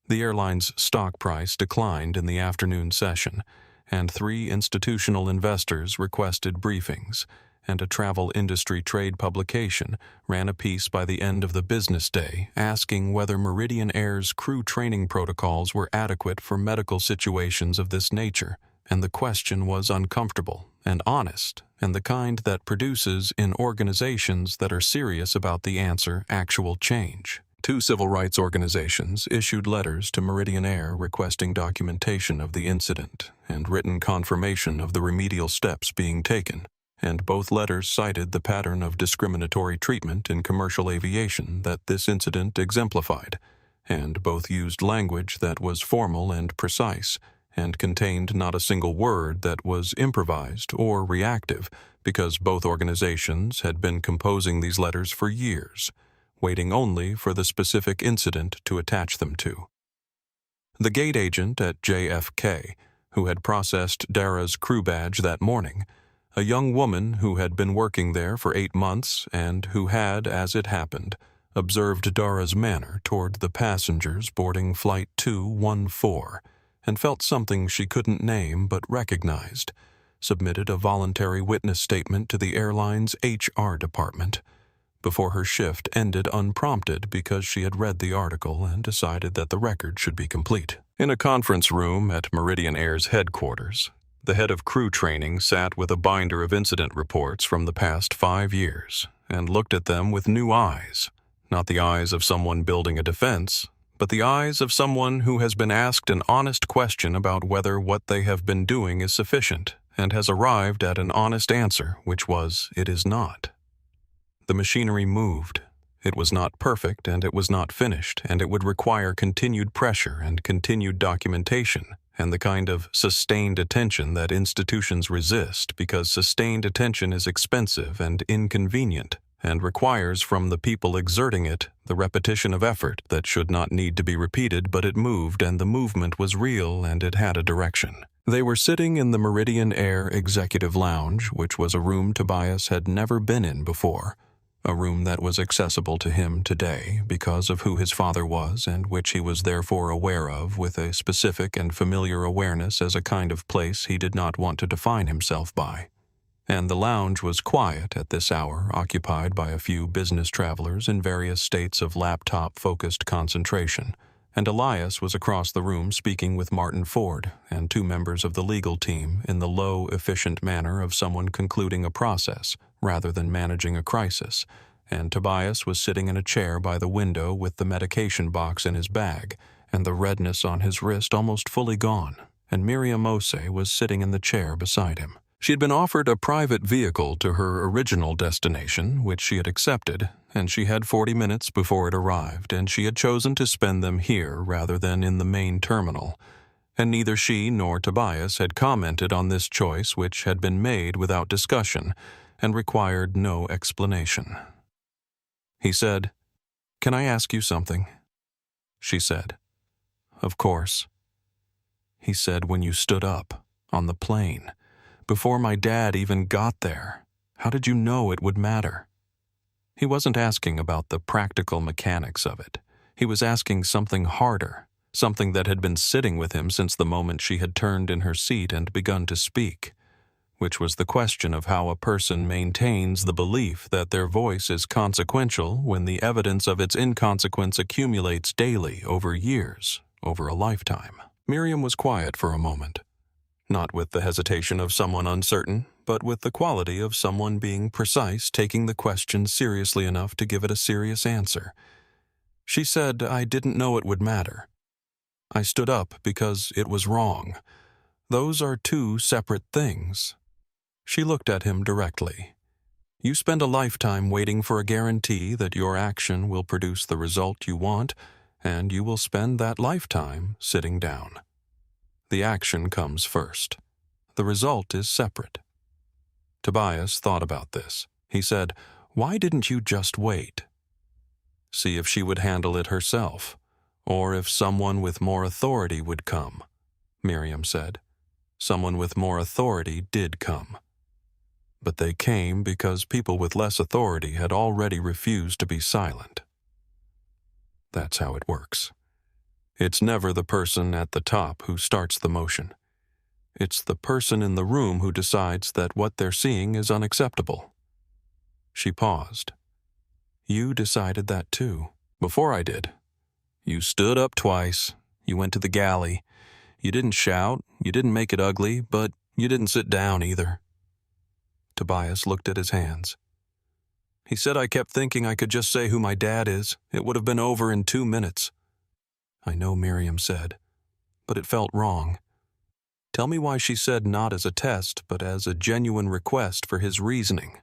The airline's stock price declined in the afternoon session, and 3 institutional investors requested briefings, and a travel industry trade publication ran a piece by the end of the business day asking whether Meridian Air's crew training protocols were adequate for medical situations of this nature, and the question was uncomfortable and honest, and the kind that produces, in organizations that are serious about the answer, actual change. 2 civil rights organizations issued letters to Meridian Air requesting documentation of the incident and written confirmation of the remedial steps being taken, and both letters cited the pattern of discriminatory treatment in commercial aviation that this incident exemplified, and both used language that was formal and precise, and contained not a single word that was improvised or reactive, because both organizations had been composing these letters for years, waiting only for the specific incident to attach them to. The gate agent at JFK, who had processed Dara's crew badge that morning, a young woman who had been working there for 8 months and who had, as it happened, observed Dara's manner toward the passengers boarding Flight 214, and felt something she couldn't name but recognized, submitted a voluntary witness statement to the airline's HR department, before her shift ended unprompted because she had read the article and decided that the record should be complete. In a conference room at Meridian Air's headquarters, the head of crew training sat with a binder of incident reports from the past 5 years and looked at them with new eyes, not the eyes of someone building a defense, but the eyes of someone who has been asked an honest question about whether what they have been doing is sufficient and has arrived at an honest answer, which was, it is not. The machinery moved. It was not perfect, and it was not finished, and it would require continued pressure and continued documentation, and the kind of sustained attention that institutions resist because sustained attention is expensive and inconvenient, and requires from the people exerting it the repetition of effort that should not need to be repeated, but it moved, and the movement was real, and it had a direction. They were sitting in the Meridian Air Executive Lounge, which was a room Tobias had never been in before, a room that was accessible to him today because of who his father was and which he was therefore aware of with a specific and familiar awareness as a kind of place he did not want to define himself by. And the lounge was quiet at this hour, occupied by a few business travelers in various states of laptop-focused concentration, and Elias was across the room speaking with Martin Ford and 2 members of the legal team in the low, efficient manner of someone concluding a process rather than managing a crisis, and Tobias was sitting in a chair by the window with the medication box in his bag and the redness on his wrist almost fully gone, and Miriam Ose was sitting in the chair beside him. She had been offered a private vehicle to her original destination, which she had accepted, and she had 40 minutes before it arrived, and she had chosen to spend them here rather than in the main terminal, and neither she nor Tobias had commented on this choice, which had been made without discussion and required no explanation. He said, "Can I ask you something?" She said, "Of course." He said, "When you stood up, on the plane, before my dad even got there, how did you know it would matter?" He wasn't asking about the practical mechanics of it. He was asking something harder, something that had been sitting with him since the moment she had turned in her seat and begun to speak, which was the question of how a person maintains the belief that their voice is consequential when the evidence of its inconsequence accumulates daily over years, over a lifetime. Miriam was quiet for a moment, not with the hesitation of someone uncertain, but with the quality of someone being precise, taking the question seriously enough to give it a serious answer. She said, "I didn't know it would matter. I stood up because it was wrong. Those are 2 separate things." She looked at him directly. "You spend a lifetime waiting for a guarantee that your action will produce the result you want, and you will spend that lifetime sitting down. The action comes first. The result is separate." Tobias thought about this. He said, "Why didn't you just wait? See if she would handle it herself, or if someone with more authority would come." Miriam said. Someone with more authority did come. But they came because people with less authority had already refused to be silent. That's how it works. It's never the person at the top who starts the motion. It's the person in the room who decides that what they're seeing is unacceptable. She paused. "You decided that too, before I did. You stood up twice, you went to the galley. You didn't shout, you didn't make it ugly, but you didn't sit down either." Tobias looked at his hands. He said, "I kept thinking I could just say who my dad is. It would have been over in 2 minutes. "I know," Miriam said, "but it felt wrong." Tell me why she said not as a test, but as a genuine request for his reasoning.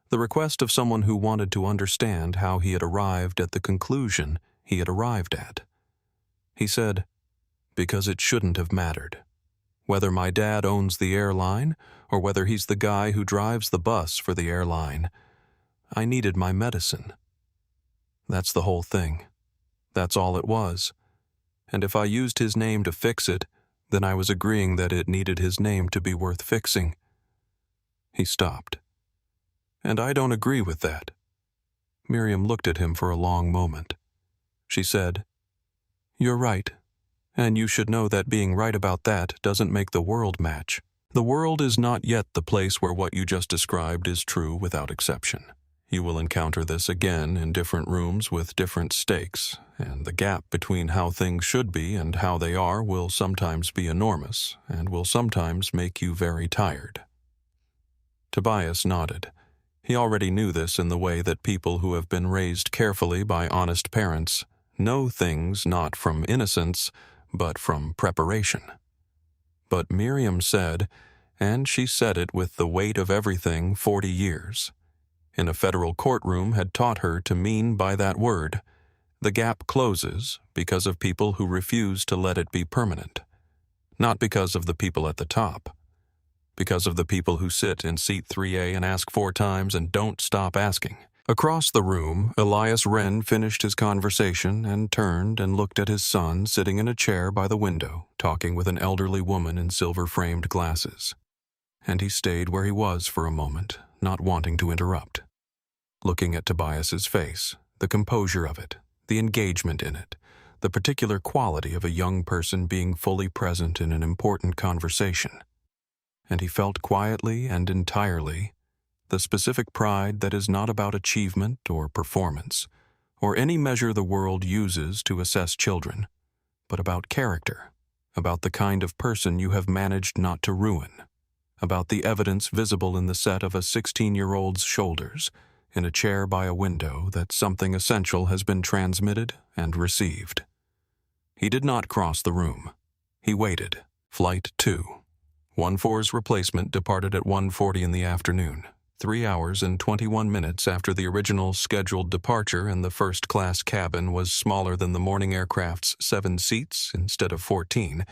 The request of someone who wanted to understand how he had arrived at the conclusion he had arrived at. He said, "Because it shouldn't have mattered. Whether my dad owns the airline, or whether he's the guy who drives the bus for the airline, I needed my medicine. That's the whole thing. That's all it was. And if I used his name to fix it, then I was agreeing that it needed his name to be worth fixing." He stopped. "And I don't agree with that." Miriam looked at him for a long moment. She said, "You're right, and you should know that being right about that doesn't make the world match. The world is not yet the place where what you just described is true without exception. You will encounter this again in different rooms with different stakes, and the gap between how things should be and how they are will sometimes be enormous and will sometimes make you very tired." Tobias nodded. He already knew this in the way that people who have been raised carefully by honest parents know things not from innocence, but from preparation. But Miriam said, and she said it with the weight of everything 40 years, in a federal courtroom had taught her to mean by that word, the gap closes because of people who refuse to let it be permanent, not because of the people at the top, because of the people who sit in seat 3A and ask 4 times and don't stop asking. Across the room, Elias Wren finished his conversation and turned and looked at his son sitting in a chair by the window, talking with an elderly woman in silver-framed glasses. And he stayed where he was for a moment, not wanting to interrupt. Looking at Tobias's face, the composure of it, the engagement in it, the particular quality of a young person being fully present in an important conversation. And he felt quietly and entirely the specific pride that is not about achievement or performance, or any measure the world uses to assess children, but about character, about the kind of person you have managed not to ruin, about the evidence visible in the set of a 16-year-old's shoulders, in a chair by a window, that something essential has been transmitted and received. He did not cross the room. He waited. Flight 2. 14's replacement departed at 1:40 in the afternoon, 3 hours and 21 minutes after the original scheduled departure, and the first-class cabin was smaller than the morning aircraft's 7 seats instead of 14,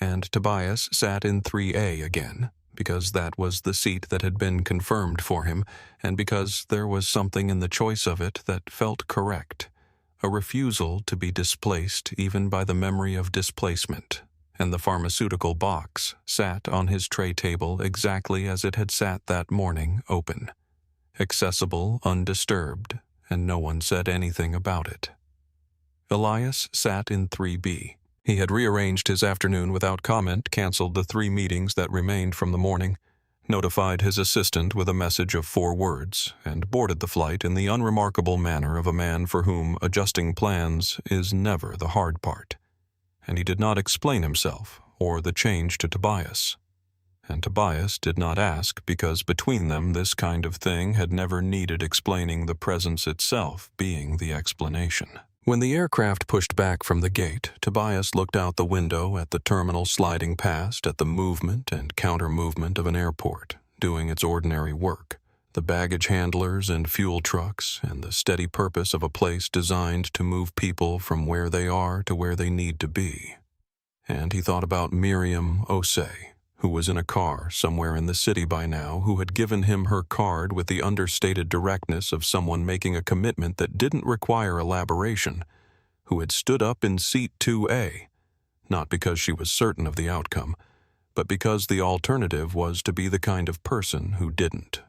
and Tobias sat in 3A again, because that was the seat that had been confirmed for him, and because there was something in the choice of it that felt correct, a refusal to be displaced even by the memory of displacement. And the pharmaceutical box sat on his tray table exactly as it had sat that morning, open, accessible, undisturbed, and no one said anything about it. Elias sat in 3B. He had rearranged his afternoon without comment, canceled the 3 meetings that remained from the morning, notified his assistant with a message of 4 words, and boarded the flight in the unremarkable manner of a man for whom adjusting plans is never the hard part. And he did not explain himself or the change to Tobias. And Tobias did not ask, because between them this kind of thing had never needed explaining, the presence itself being the explanation. When the aircraft pushed back from the gate, Tobias looked out the window at the terminal sliding past, at the movement and counter-movement of an airport, doing its ordinary work, the baggage handlers and fuel trucks, and the steady purpose of a place designed to move people from where they are to where they need to be. And he thought about Miriam Osei, who was in a car somewhere in the city by now, who had given him her card with the understated directness of someone making a commitment that didn't require elaboration, who had stood up in seat 2A, not because she was certain of the outcome, but because the alternative was to be the kind of person who didn't.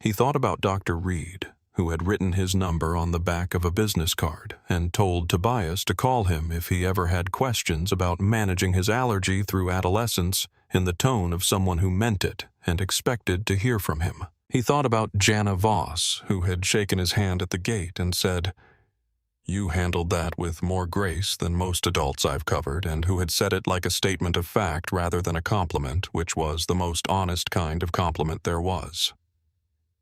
He thought about Dr. Reed, who had written his number on the back of a business card and told Tobias to call him if he ever had questions about managing his allergy through adolescence, in the tone of someone who meant it and expected to hear from him. He thought about Jana Voss, who had shaken his hand at the gate and said, "You handled that with more grace than most adults I've covered," and who had said it like a statement of fact rather than a compliment, which was the most honest kind of compliment there was.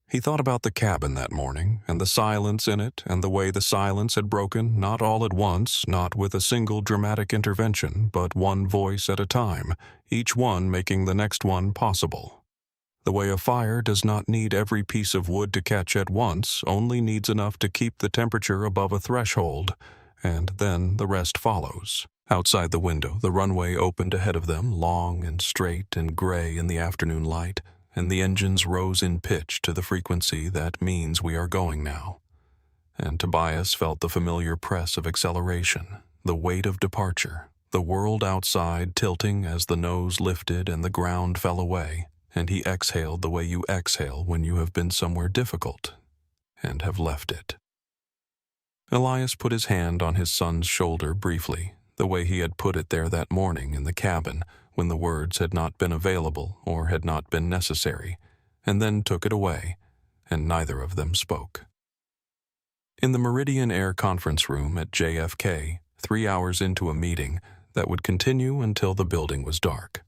He thought about the cabin that morning, and the silence in it, and the way the silence had broken, not all at once, not with a single dramatic intervention, but one voice at a time, each one making the next one possible. The way a fire does not need every piece of wood to catch at once, only needs enough to keep the temperature above a threshold, and then the rest follows. Outside the window, the runway opened ahead of them, long and straight and gray in the afternoon light, and the engines rose in pitch to the frequency that means we are going now. And Tobias felt the familiar press of acceleration, the weight of departure, the world outside tilting as the nose lifted and the ground fell away, and he exhaled the way you exhale when you have been somewhere difficult. and have left it. Elias put his hand on his son's shoulder briefly, the way he had put it there that morning in the cabin when the words had not been available or had not been necessary, and then took it away, and neither of them spoke. In the Meridian Air conference room at JFK, 3 hours into a meeting that would continue until the building was dark,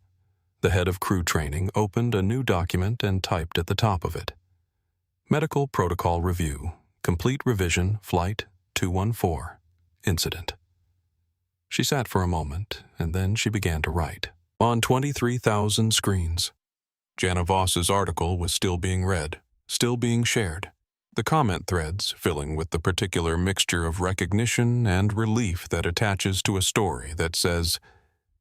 the head of crew training opened a new document and typed at the top of it, Medical Protocol Review, Complete Revision, Flight 214, Incident. She sat for a moment, and then she began to write. On 23,000 screens. Jana Voss's article was still being read, still being shared, the comment threads filling with the particular mixture of recognition and relief that attaches to a story that says,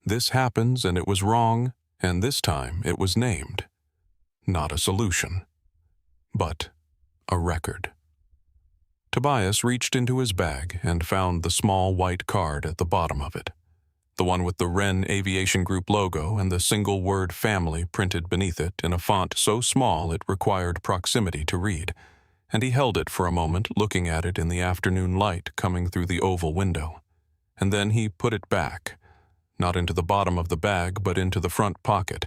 "This happens and it was wrong, and this time it was named." Not a solution, but a record. Tobias reached into his bag and found the small white card at the bottom of it, the one with the Wren Aviation Group logo and the single word family printed beneath it in a font so small it required proximity to read, and he held it for a moment looking at it in the afternoon light coming through the oval window. And then he put it back, not into the bottom of the bag but into the front pocket,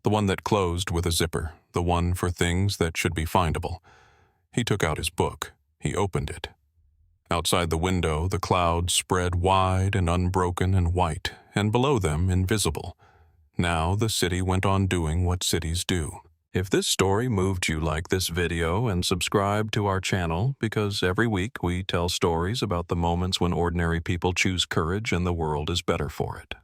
the one that closed with a zipper, the one for things that should be findable. He took out his book. He opened it. Outside the window, the clouds spread wide and unbroken and white, and below them invisible. Now the city went on doing what cities do. If this story moved you, like this video and subscribe to our channel, because every week we tell stories about the moments when ordinary people choose courage and the world is better for it.